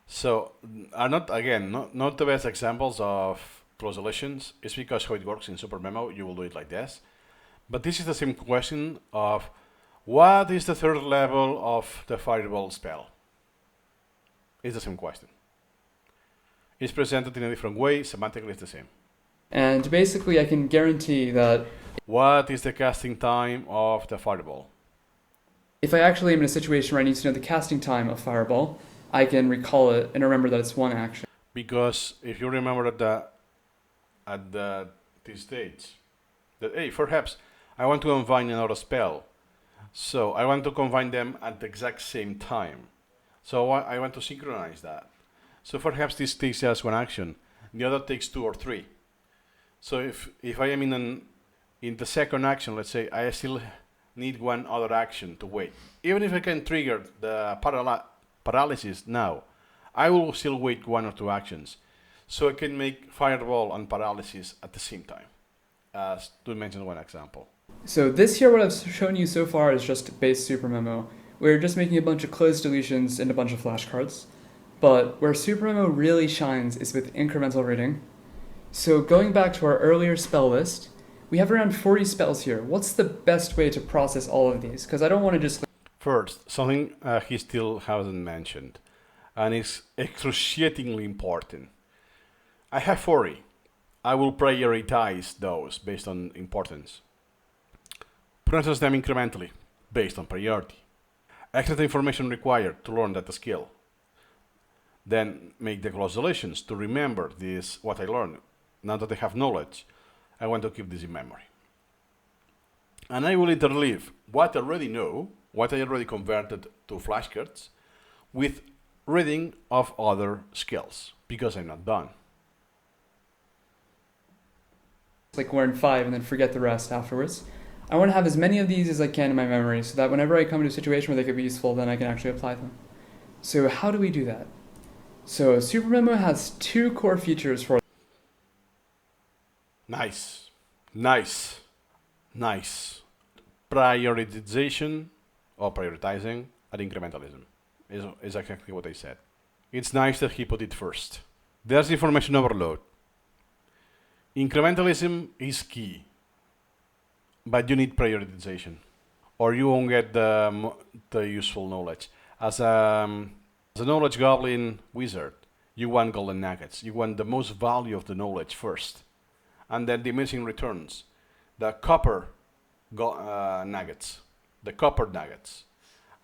So, are not the best examples of close deletions. It's because how it works in Supermemo, you will do it like this. But this is the same question of what is the third level of the Fireball spell? It's the same question. It's presented in a different way, semantically it's the same. And basically I can guarantee that what is the casting time of the Fireball? If I actually am in a situation where I need to know the casting time of Fireball, I can recall it and remember that it's one action. Because if you remember this stage, that hey, perhaps I want to combine another spell, so I want to combine them at the exact same time. So I want to synchronize that. So perhaps this takes just one action, the other takes 2 or 3. So if I am in the second action, let's say, I still need one other action to wait. Even if I can trigger the paralysis now, I will still wait 1 or 2 actions. So I can make Fireball and paralysis at the same time, as to mention one example. So this here, what I've shown you so far is just base Supermemo. We're just making a bunch of Cloze deletions and a bunch of flashcards. But where Supermemo really shines is with incremental reading. So going back to our earlier spell list, we have around 40 spells here. What's the best way to process all of these? Because I don't want to just... First, something he still hasn't mentioned, and it's excruciatingly important. I have 40. I will prioritize those based on importance. Process them incrementally, based on priority. Extract the information required to learn that skill. Then make the close deletions to remember what I learned. Now that I have knowledge, I want to keep this in memory. And I will interleave what I already know, what I already converted to flashcards, with reading of other skills, because I'm not done. Like learn 5 and then forget the rest afterwards. I want to have as many of these as I can in my memory so that whenever I come to a situation where they could be useful, then I can actually apply them. So how do we do that? So Supermemo has 2 core features for Nice. Prioritization or prioritizing and incrementalism is exactly what I said. It's nice that he put it first. There's information overload. Incrementalism is key, but you need prioritization, or you won't get the useful knowledge. As a knowledge goblin wizard, you want golden nuggets. You want the most value of the knowledge first, and then diminishing returns. The copper nuggets,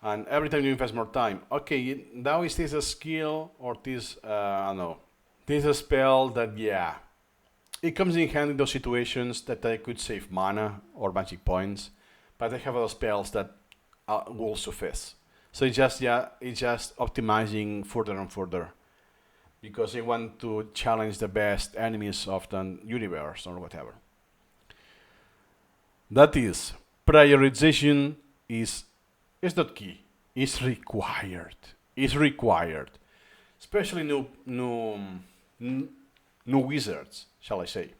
and every time you invest more time, okay, now is this a skill or this I don't know, this is a spell that it comes in handy in those situations that I could save mana or magic points, but I have other spells that will suffice. So it's just optimizing further and further, because I want to challenge the best enemies of the universe or whatever. That is, prioritization is not key. It's required. Especially new wizards, shall I say,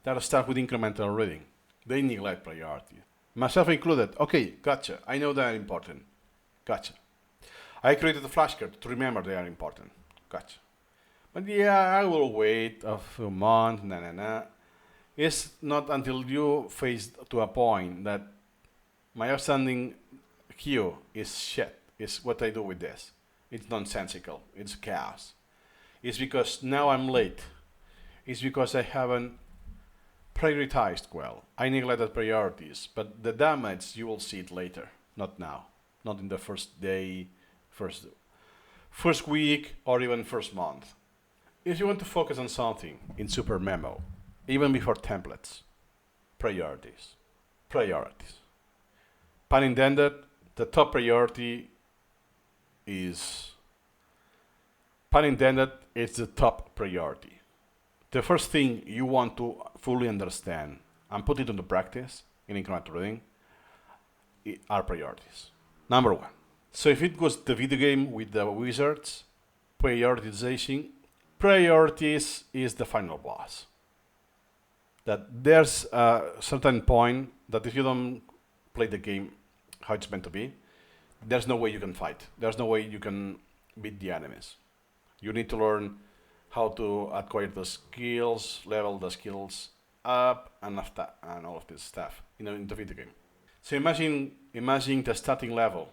that start with incremental reading. They neglect priority. Myself included. Okay, gotcha. I know they are important. Gotcha. I created a flashcard to remember they are important. Gotcha. But I will wait a few months, It's not until you face to a point that my outstanding queue is shit. It's what I do with this. It's nonsensical. It's chaos. It's because now I'm late. It's because I haven't prioritized well. I neglected priorities, but the damage, you will see it later, not now. Not in the first day, first week, or even first month. If you want to focus on something in Supermemo, even before templates, priorities. Pun intended, the top priority is pun intended, it's the top priority. The first thing you want to fully understand and put it into practice in incremental reading are priorities. Number one. So if it was the video game with the wizards, prioritization, priorities is the final boss. That there's a certain point that if you don't play the game how it's meant to be, there's no way you can fight. There's no way you can beat the enemies. You need to learn how to acquire the skills, level the skills up, and after, and all of this stuff in the video game. So imagine the starting level.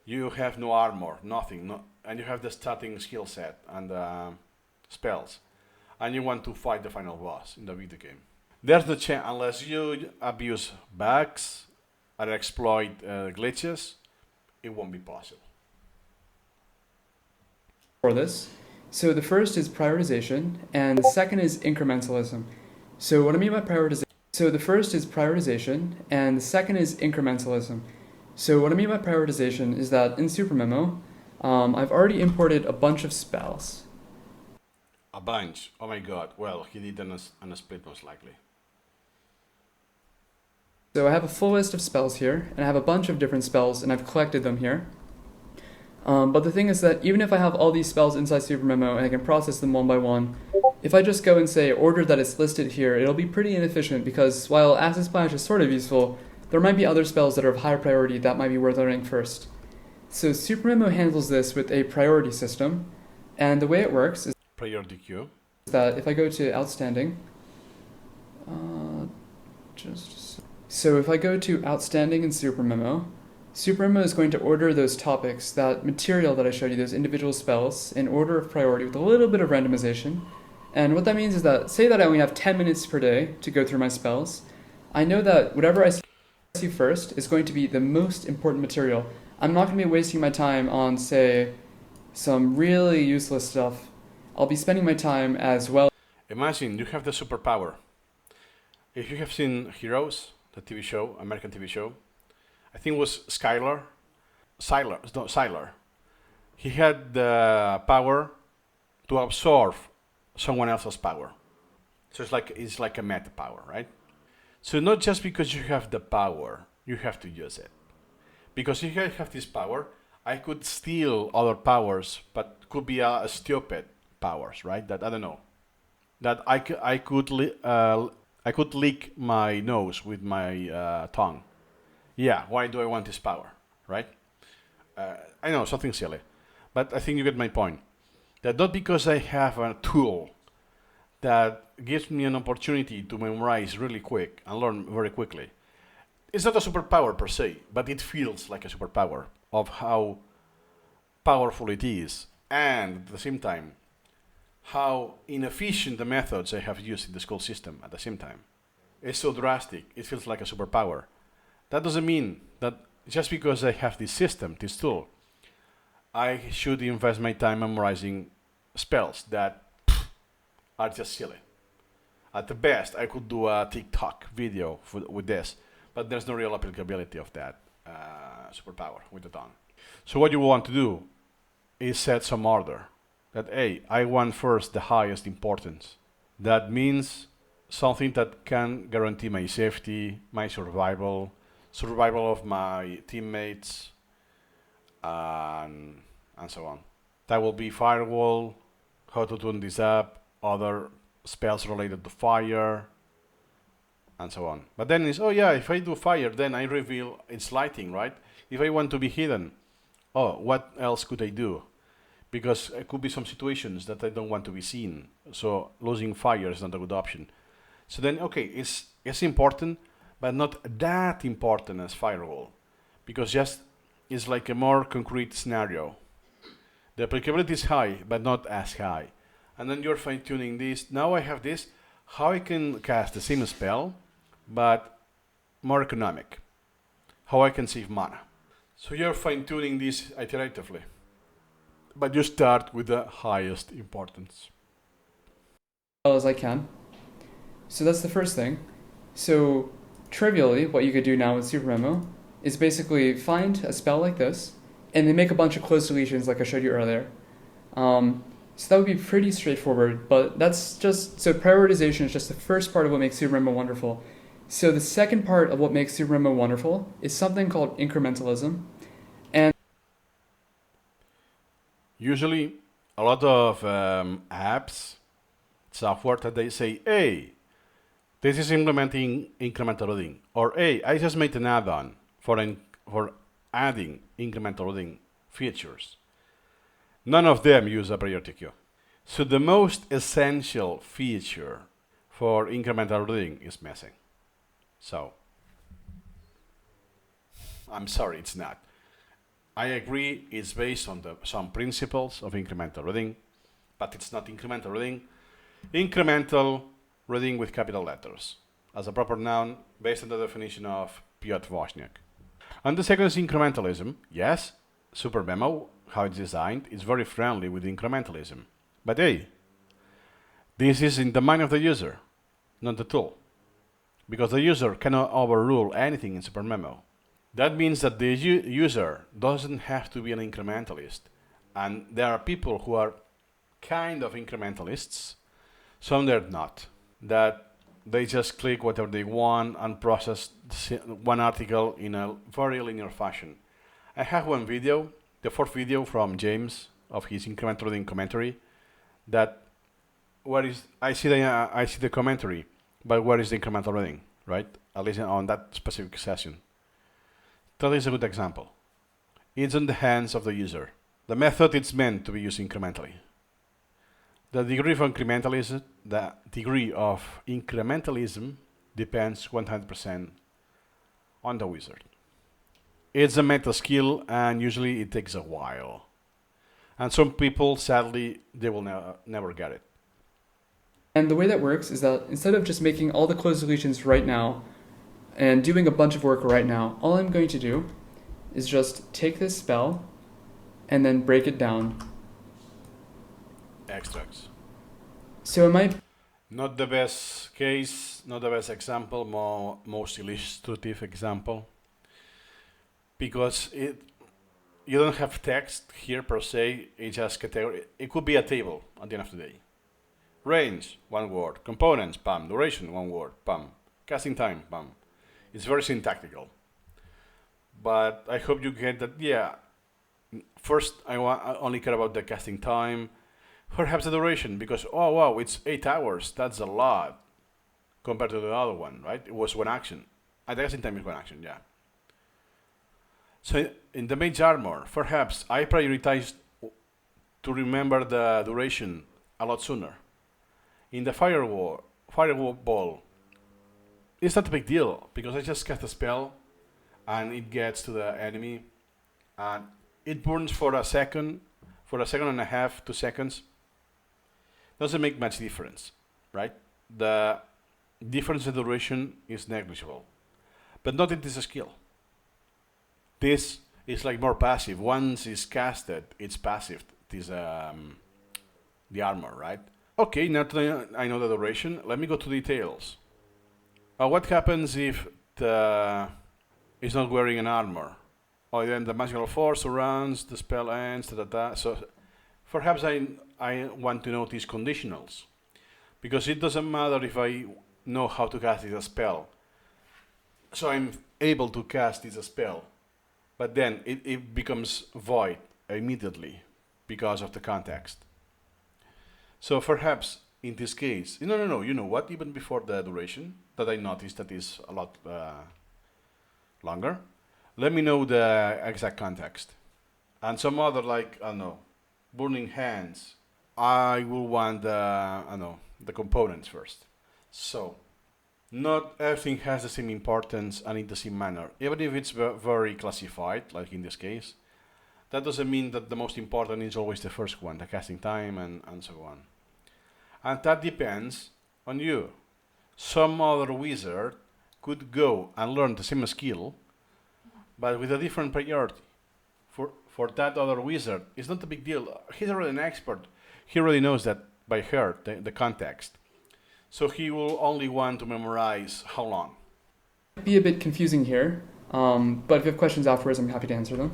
You have no armor, nothing, and you have the starting skill set and spells, and you want to fight the final boss in the video game. There's no chance unless you abuse bugs or exploit glitches. It won't be possible. For this, so the first is prioritization, and the second is incrementalism. So what I mean by prioritization. So the first is prioritization, and the second is incrementalism. So what I mean by prioritization is that in Supermemo, I've already imported a bunch of spells. A bunch? Oh my god. Well, he did on a split most likely. So I have a full list of spells here, and I have a bunch of different spells, and I've collected them here. But the thing is that even if I have all these spells inside Supermemo and I can process them one by one, if I just go and say order that it's listed here, it'll be pretty inefficient because while Acid Splash is sort of useful, there might be other spells that are of higher priority that might be worth learning first. So Supermemo handles this with a priority system, and the way it works is priority queue. That if I go to Outstanding, so if I go to Outstanding in Supermemo, Supermemo is going to order those topics, that material that I showed you, those individual spells, in order of priority with a little bit of randomization. And what that means is that, say that I only have 10 minutes per day to go through my spells, I know that whatever I see first is going to be the most important material. I'm not going to be wasting my time on, say, some really useless stuff. I'll be spending my time as well. Imagine you have the superpower. If you have seen Heroes, the TV show, American TV show, I think it was Sylar. He had the power to absorb someone else's power. So it's like a meta power, right? So not just because you have the power, you have to use it. Because if I have this power, I could steal other powers, but could be a stupid powers, right? That I don't know. That I could lick my nose with my tongue. Yeah, why do I want this power, right? I know, something silly. But I think you get my point. That not because I have a tool that gives me an opportunity to memorize really quick and learn very quickly. It's not a superpower per se, but it feels like a superpower of how powerful it is, and at the same time, how inefficient the methods I have used in the school system at the same time. It's so drastic, it feels like a superpower. That doesn't mean that just because I have this system, this tool, I should invest my time memorizing spells that are just silly. At the best, I could do a TikTok video with this, but there's no real applicability of that superpower with the tongue. So what you want to do is set some order. That, hey, I want first the highest importance. That means something that can guarantee my safety, my survival of my teammates, and so on. That will be firewall, how to tune this up, other spells related to fire, and so on. But then it's, oh yeah, if I do fire, then I reveal its lighting, right? If I want to be hidden, oh, what else could I do? Because it could be some situations that I don't want to be seen. So losing fire is not a good option. So then, okay, it's important, but not that important as firewall, because just it's like a more concrete scenario. The applicability is high, but not as high. And then you're fine-tuning this. Now I have this, how I can cast the same spell, but more economic. How I can save mana. So you're fine-tuning this iteratively. But you start with the highest importance. Well as I can. So that's the first thing. So trivially, what you could do now with Supermemo is basically find a spell like this, and then make a bunch of close deletions like I showed you earlier. So that would be pretty straightforward, but that's just, so prioritization is just the first part of what makes Supermemo wonderful. So the second part of what makes Supermemo wonderful is something called incrementalism. And usually, a lot of apps, software that they say, hey, this is implementing incremental reading, or hey, I just made an add-on for adding incremental reading features. None of them use a priority queue. So the most essential feature for incremental reading is missing. So, I'm sorry, it's not. I agree it's based on some principles of incremental reading, but it's not incremental reading. Incremental reading with capital letters as a proper noun based on the definition of Piotr Wozniak. And the second is incrementalism. Yes, Supermemo, how it's designed, is very friendly with incrementalism. But hey, this is in the mind of the user, not the tool. Because the user cannot overrule anything in Supermemo. That means that the user doesn't have to be an incrementalist. And there are people who are kind of incrementalists, some they're not. That they just click whatever they want and process one article in a very linear fashion. I have one video, the fourth video from James of his incremental reading commentary, that I see the commentary, but where is the incremental reading, right? At least on that specific session. That is a good example. It's in the hands of the user. The method is meant to be used incrementally. The degree of incrementalism depends 100% on the wizard. It's a meta skill, and usually it takes a while. And some people, sadly, they will never get it. And the way that works is that instead of just making all the closed deletions right now and doing a bunch of work right now, all I'm going to do is just take this spell and then break it down. Extracts. So it might... Not the best case, not the best example, most illustrative example. Because you don't have text here per se, it's just category. It could be a table at the end of the day. Range, one word. Components, bam. Duration, one word, bam. Casting time, bam. It's very syntactical. But I hope you get that, yeah. First, I only care about the casting time. Perhaps the duration, because, oh wow, it's 8 hours. That's a lot compared to the other one, right? It was one action. And the casting time is one action, yeah. So in the mage armor, perhaps I prioritized to remember the duration a lot sooner. In the fireball, it's not a big deal because I just cast a spell and it gets to the enemy and it burns for a second and a half, 2 seconds. Doesn't make much difference, right? The difference in duration is negligible, but not in this skill. This is like more passive. Once it's casted, it's passive. This the armor, right? Okay, now that I know the duration, let me go to details. What happens if it's not wearing an armor? Or then the magical force surrounds, the spell ends, So perhaps I want to know these conditionals. Because it doesn't matter if I know how to cast this spell. So I'm able to cast this spell. But then it becomes void immediately because of the context. So perhaps in this case, no, you know what? Even before the duration that I noticed that is a lot longer, let me know the exact context. And some other like, I don't know, burning hands, I will want the components first. So not everything has the same importance and in the same manner. Even if it's very classified, like in this case, that doesn't mean that the most important is always the first one, the casting time and so on. And that depends on you. Some other wizard could go and learn the same skill, but with a different priority. For that other wizard, it's not a big deal. He's already an expert. He already knows that by heart, the context. So he will only want to memorize how long? It might be a bit confusing here, but if you have questions afterwards, I'm happy to answer them.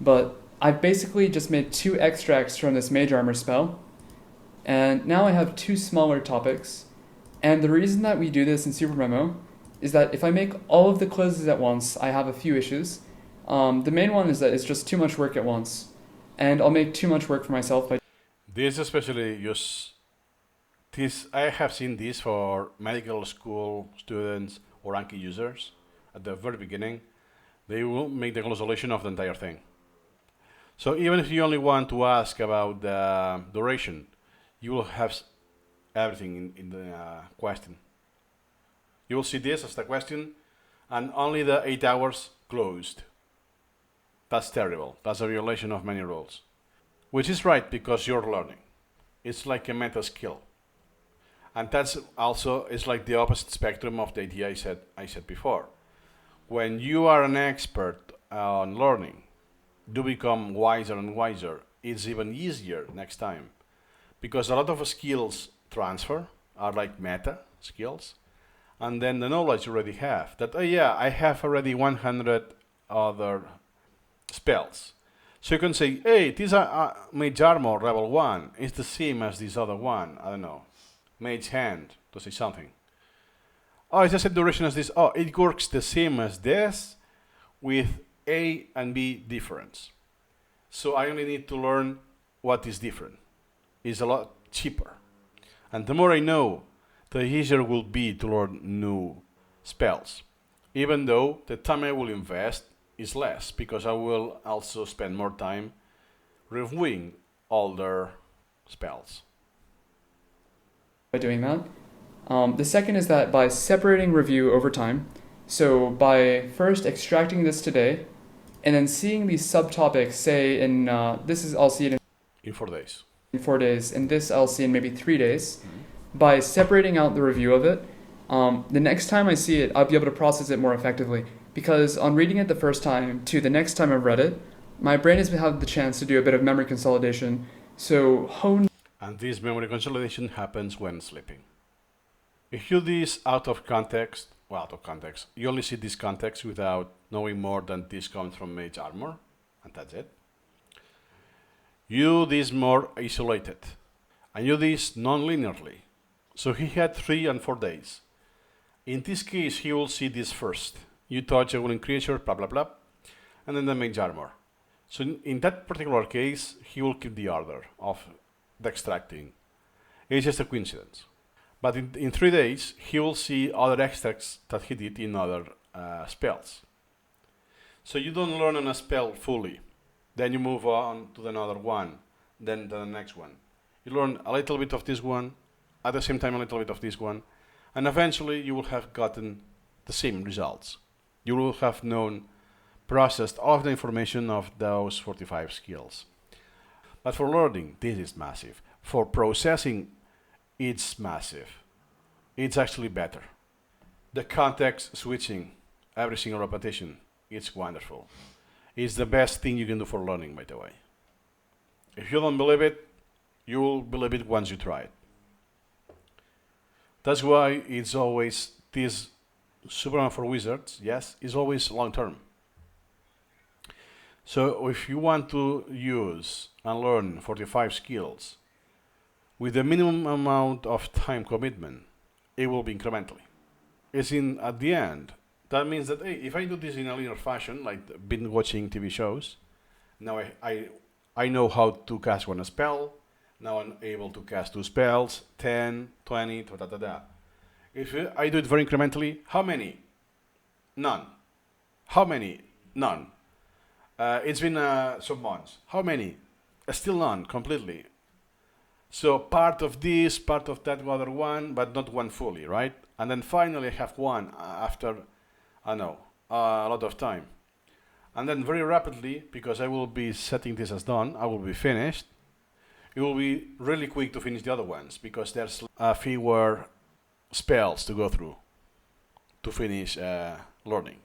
But I've basically just made 2 extracts from this mage armor spell, and now I have 2 smaller topics. And the reason that we do this in Supermemo is that if I make all of the closes at once, I have a few issues. The main one is that it's just too much work at once, and I'll make too much work for myself by. This especially I have seen this for medical school students or Anki users at the very beginning. They will make the consolation of the entire thing. So even if you only want to ask about the duration, you will have everything in the question. You will see this as the question, and only the 8 hours closed. That's terrible. That's a violation of many rules. Which is right, because you're learning. It's like a meta skill. And that's also, it's like the opposite spectrum of the idea I said before. When you are an expert on learning, do become wiser and wiser, it's even easier next time. Because a lot of skills transfer are like meta skills. And then the knowledge you already have, that, oh yeah, I have already 100 other spells. So you can say, hey, this Mage Armor level 1 is the same as this other one, I don't know, Mage Hand, to say something. Oh, it's the same duration as this. Oh, it works the same as this with A and B difference. So I only need to learn what is different. It's a lot cheaper. And the more I know, the easier it will be to learn new spells. Even though the time I will invest is less, because I will also spend more time reviewing older spells. By doing that. The second is that by separating review over time, so by first extracting this today, and then seeing these subtopics, say in, I'll see it in 4 days. In 4 days, and this I'll see in maybe 3 days. By separating out the review of it, the next time I see it, I'll be able to process it more effectively. Because on reading it the first time to the next time I've read it, my brain has had the chance to do a bit of memory consolidation. So And this memory consolidation happens when sleeping. If you do this out of context, you only see this context without knowing more than this comes from Mage Armor, and that's it. You do this more isolated, and you do this non-linearly. So he had 3 and 4 days. In this case, he will see this first. You touch a golden creature, blah blah blah, and then the Mage Armor. So in that particular case, he will keep the order of the extracting. It's just a coincidence. But in 3 days, he will see other extracts that he did in other spells. So you don't learn on a spell fully. Then you move on to another one, then the next one. You learn a little bit of this one, at the same time a little bit of this one, and eventually you will have gotten the same results. You will have processed all of the information of those 45 skills. But for learning, this is massive. For processing, it's massive. It's actually better. The context switching, every single repetition, it's wonderful. It's the best thing you can do for learning, by the way. If you don't believe it, you will believe it once you try it. That's why it's always this Supermemo for wizards, yes, is always long term. So if you want to use and learn 45 skills with the minimum amount of time commitment, it will be incrementally. At the end, that means that, hey, if I do this in a linear fashion, like been watching TV shows, now I know how to cast one spell, now I'm able to cast 2 spells, 10, 20, da da da da. If I do it very incrementally, how many? None. How many? None. It's been some months. How many? Still none, completely. So part of this, part of that other one, but not one fully, right? And then finally I have one after, a lot of time. And then very rapidly, because I will be setting this as done, I will be finished. It will be really quick to finish the other ones, because there's fewer spells to go through to finish learning.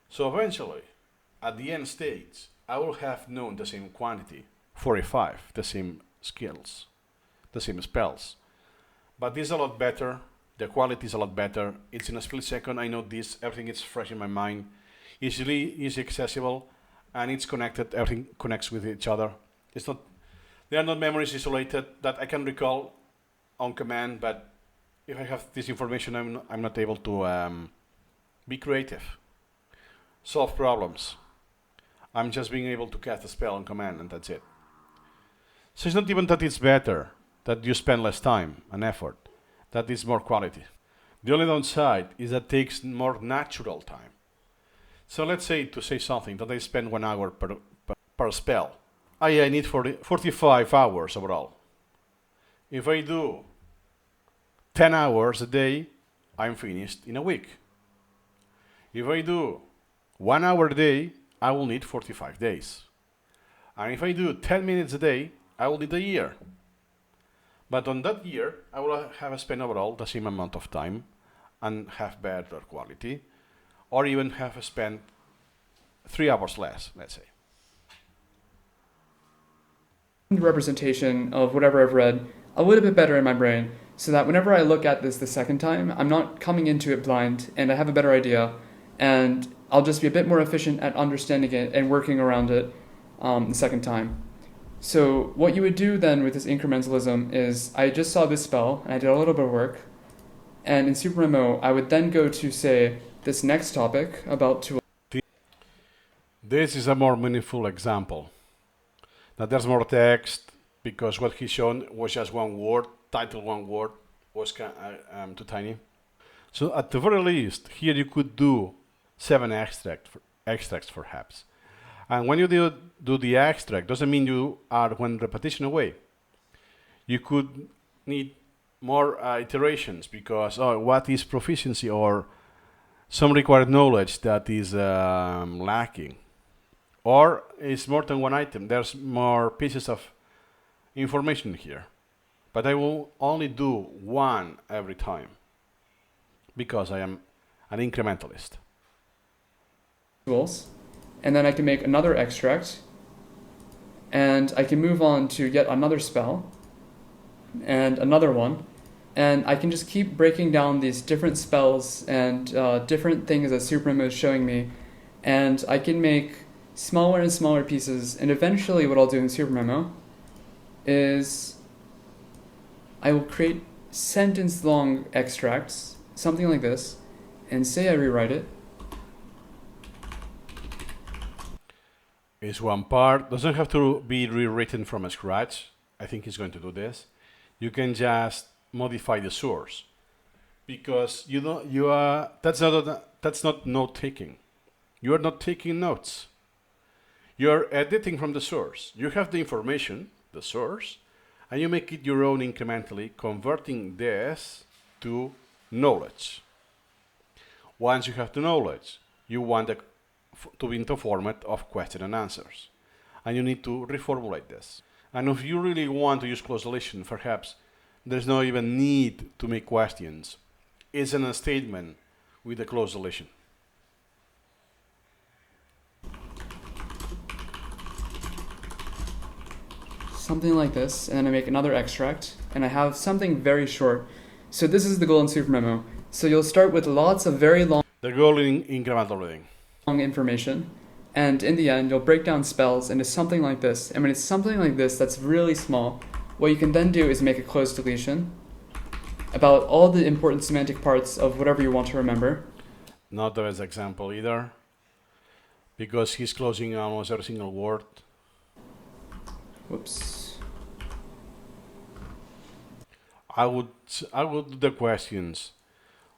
So eventually, at the end stage, I will have known the same quantity, 45, the same skills, the same spells. But this is a lot better, the quality is a lot better, it's in a split second, I know this, everything is fresh in my mind, easy accessible, and it's connected. Everything connects with each other. It's not. They are not memories isolated that I can recall on command. But if I have this information, I'm not able to be creative, solve problems. I'm just being able to cast a spell on command, and that's it. So it's not even that it's better, that you spend less time and effort, that is more quality. The only downside is that it takes more natural time. So let's say, to say something, that I spend 1 hour per spell. I need 45 hours overall. If I do 10 hours a day, I'm finished in a week. If I do 1 hour a day, I will need 45 days. And if I do 10 minutes a day, I will need a year. But on that year, I will have spent overall the same amount of time and have better quality, or even have spent 3 hours less, let's say. Representation of whatever I've read a little bit better in my brain, so that whenever I look at this the second time, I'm not coming into it blind, and I have a better idea, and I'll just be a bit more efficient at understanding it and working around it the second time. So what you would do then with this incrementalism is, I just saw this spell, and I did a little bit of work, and in Supermemo, I would then go to, say, this next topic about to. This is a more meaningful example. Now there's more text, because what he's shown was just one word, title one word, was too tiny. So at the very least, here you could do 7 extracts perhaps. And when you do the extract, doesn't mean you are 1 repetition away. You could need more iterations, because what is proficiency or some required knowledge that is lacking. Or it's more than 1 item. There's more pieces of information here. But I will only do 1 every time, because I am an incrementalist. Tools. And then I can make another extract, and I can move on to yet another spell, and another one, and I can just keep breaking down these different spells and different things that Supermemo is showing me, and I can make smaller and smaller pieces, and eventually what I'll do in Supermemo is I will create sentence-long extracts, something like this, and say I rewrite it. Is one part, doesn't have to be rewritten from scratch. I think he's going to do this. You can just modify the source, because that's not note taking. You are not taking notes. You're editing from the source. You have the information, the source, and you make it your own incrementally, converting this to knowledge. Once you have the knowledge, you want to be in the format of question and answers, and you need to reformulate this. And if you really want to use close deletion, perhaps there's no even need to make questions. It's in a statement with a close deletion. Something like this, and then I make another extract, and I have something very short. So this is the goal in Supermemo. So you'll start with lots of very long. The goal in incremental reading. Information, and in the end you'll break down spells into something like this, and when it's something like this that's really small, what you can then do is make a close deletion about all the important semantic parts of whatever you want to remember. Not the best example either, because he's closing almost every single word. Whoops. I would do the questions.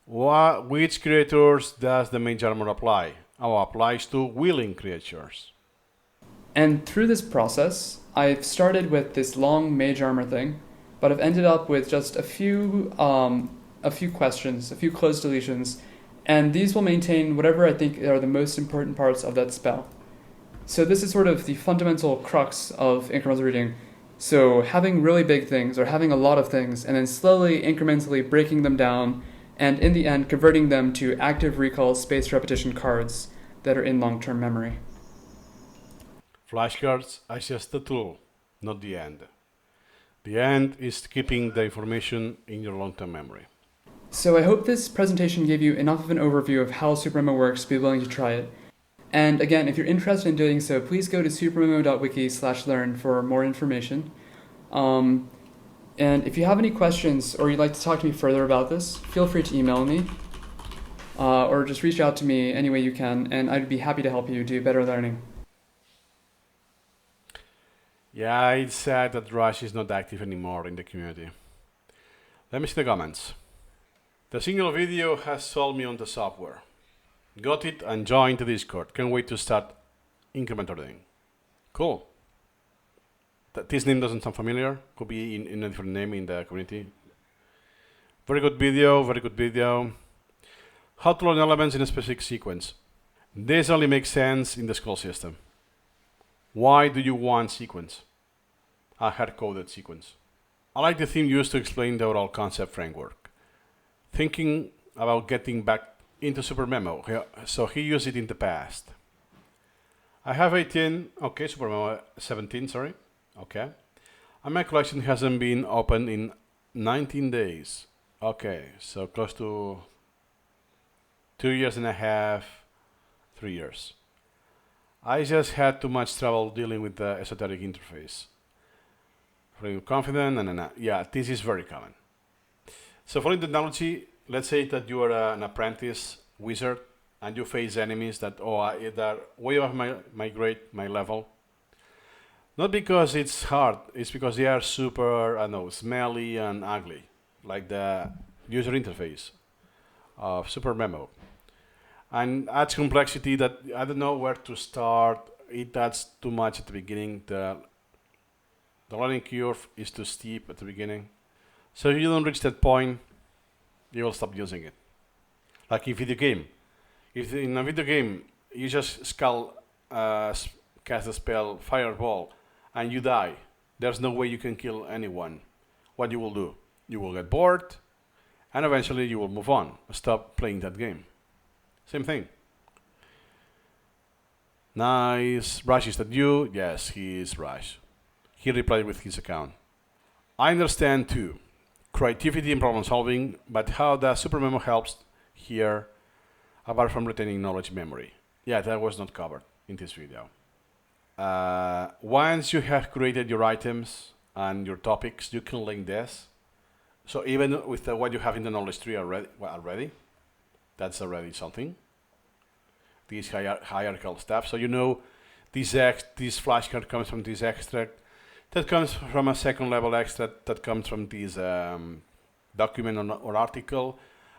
Which creators does the mage armor apply? Applies to willing creatures. And through this process, I've started with this long mage armor thing, but I've ended up with just a few questions, a few close deletions, and these will maintain whatever I think are the most important parts of that spell. So this is sort of the fundamental crux of incremental reading. So having really big things, or having a lot of things, and then slowly, incrementally breaking them down, and in the end converting them to active recall spaced repetition cards that are in long-term memory. Flashcards are just a tool, not the end. The end is keeping the information in your long-term memory. So I hope this presentation gave you enough of an overview of how Supermemo works to be willing to try it. And again, if you're interested in doing so, please go to supermemo.wiki/learn for more information. And if you have any questions or you'd like to talk to me further about this, feel free to email me or just reach out to me any way you can, and I'd be happy to help you do better learning. Yeah, it's sad that Rush is not active anymore in the community. Let me see the comments. The single video has sold me on the software. Got it and joined the Discord. Can't wait to start Incremental Reading. Cool. This name doesn't sound familiar. Could be in a different name in the community. Very good video, very good video. How to learn elements in a specific sequence. This only makes sense in the school system. Why do you want sequence? A hard-coded sequence. I like the theme used to explain the overall concept framework. Thinking about getting back into Supermemo, so he used it in the past. I have 18, okay, Supermemo 17, sorry, okay. And my collection hasn't been opened in 19 days. Okay, so close to 2.5 years, 3 years. I just had too much trouble dealing with the esoteric interface. Feeling confident, and yeah, this is very common. So following the analogy, let's say that you are an apprentice wizard and you face enemies that are way above my grade, my level. Not because it's hard, it's because they are super, I don't know, smelly and ugly, like the user interface of Supermemo. And adds complexity that I don't know where to start. It adds too much at the beginning. The learning curve is too steep at the beginning. So if you don't reach that point, you will stop using it. Like in video game. If in a video game you just cast a spell, fireball, and you die, there's no way you can kill anyone. What you will do? You will get bored, and eventually you will move on. Stop playing that game. Same thing. Nice. Rush, is that you? Yes, he is Rush. He replied with his account. I understand too. Creativity and problem solving, but how does Supermemo helps here apart from retaining knowledge memory? Yeah, that was not covered in this video. Once you have created your items and your topics, you can link this. So even with what you have in the knowledge tree already, that's already something. This hierarchical stuff. So you know this flashcard comes from this extract. That comes from a second level extract that comes from this document or article,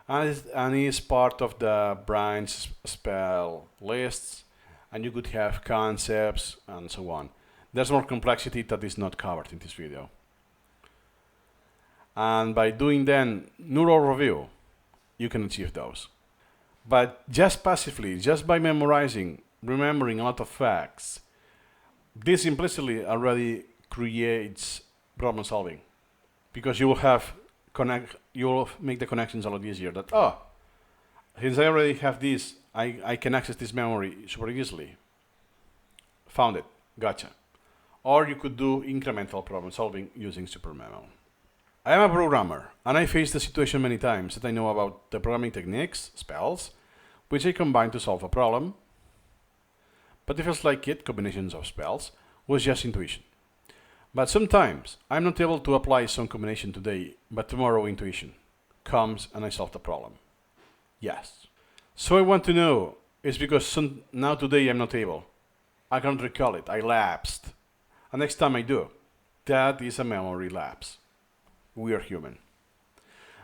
and is part of the branch spell lists, and you could have concepts and so on. There's more complexity that is not covered in this video. And by doing then neural review, you can achieve those. But just passively, just by remembering a lot of facts, this implicitly already creates problem solving, because you will make the connections a lot easier. That since I already have this, I can access this memory super easily. Found it, gotcha. Or you could do incremental problem solving using Supermemo. I am a programmer, and I faced the situation many times that I know about the programming techniques, spells, which I combine to solve a problem. But it feels like combinations of spells, was just intuition. But sometimes I'm not able to apply some combination today, but tomorrow intuition comes and I solve the problem. Yes. So I want to know, it's because now today I'm not able. I can't recall it, I lapsed. And next time I do, that is a memory lapse. We are human.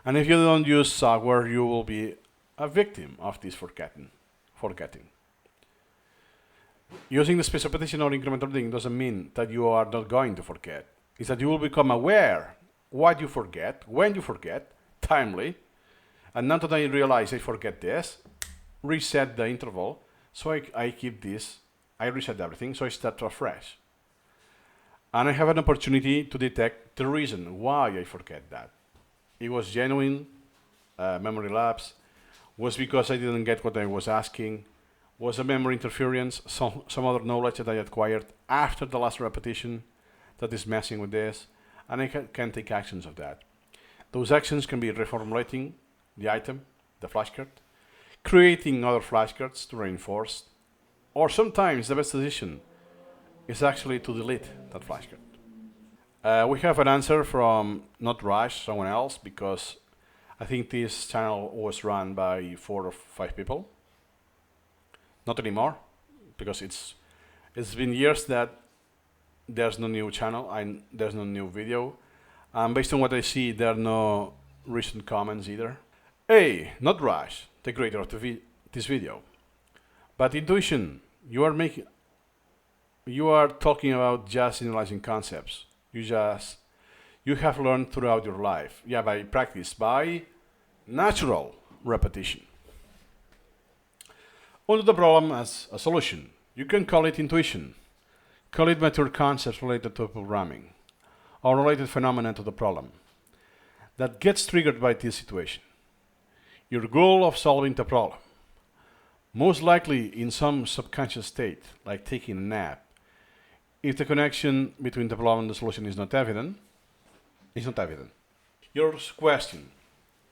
And if you don't use software, you will be a victim of this forgetting. Using the space repetition or incremental reading doesn't mean that you are not going to forget. It's that you will become aware what you forget, when you forget, timely, and now that I realize I forget this, reset the interval, so I keep this, I reset everything, so I start afresh. And I have an opportunity to detect the reason why I forget that. It was genuine memory lapse, was because I didn't get what I was asking, was a memory interference, some other knowledge that I acquired after the last repetition that is messing with this, and I can take actions of that. Those actions can be reformulating the item, the flashcard, creating other flashcards to reinforce, Or sometimes the best decision is actually to delete that flashcard. We have an answer from not Rush, someone else, because I think this channel was run by 4 or 5 people. Not anymore, because it's been years that there's no new channel and there's no new video. Based on what I see, there are no recent comments either. Hey, not Rush, the creator of this video, but intuition. You are talking about just analyzing concepts. You have learned throughout your life. Yeah, by practice, by natural repetition. Onto the problem as a solution. You can call it intuition, call it mature concepts related to programming, or related phenomena to the problem that gets triggered by this situation. Your goal of solving the problem, most likely in some subconscious state, like taking a nap. If the connection between the problem and the solution is not evident, it's not evident. Your question,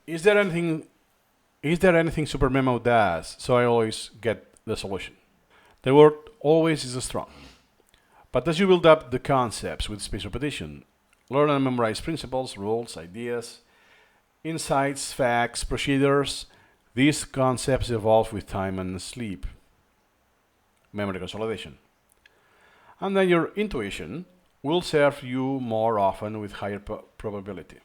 is there anything Supermemo does so I always get the solution? The word always is strong. But as you build up the concepts with spaced repetition, learn and memorize principles, rules, ideas, insights, facts, procedures, these concepts evolve with time and sleep. Memory consolidation. And then your intuition will serve you more often with higher probability.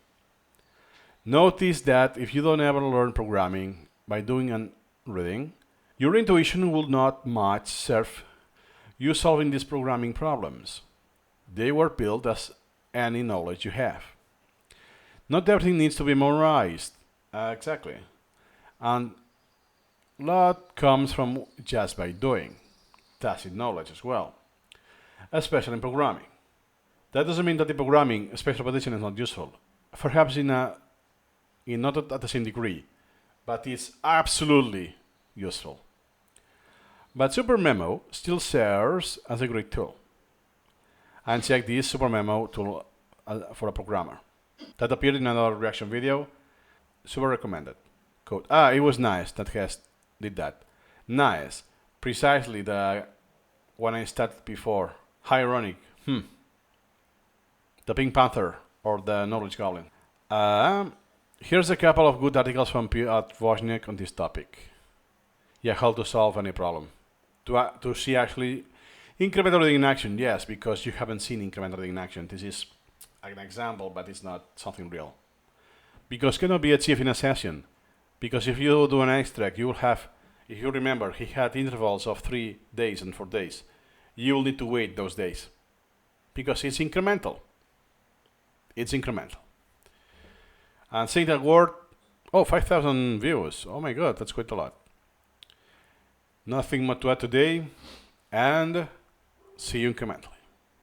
Notice that if you don't ever learn programming by doing and reading, your intuition will not much serve you solving these programming problems. They were built as any knowledge you have. Not everything needs to be memorized. Exactly. And a lot comes from just by doing. Tacit knowledge as well, especially in programming. That doesn't mean that in programming, spaced repetition is not useful. Perhaps not at the same degree, but it's absolutely useful. But Supermemo still serves as a great tool. And check this Supermemo tool for a programmer. That appeared in another reaction video. Super recommended. Code. It was nice that Hess did that. Nice. Precisely the one I started before. How ironic. The Pink Panther or the Knowledge Goblin. Here's a couple of good articles from Piotr Wozniak on this topic. Yeah, how to solve any problem. To see actually incremental reading in action. Yes, because you haven't seen incremental reading in action. This is an example, but it's not something real. Because cannot be achieved in a session. Because if you do an extract, you will have, if you remember, he had intervals of 3 days and 4 days. You will need to wait those days. Because it's incremental. It's incremental. And saying that word, 5,000 views. Oh my god, that's quite a lot. Nothing more to add today, and see you incremental.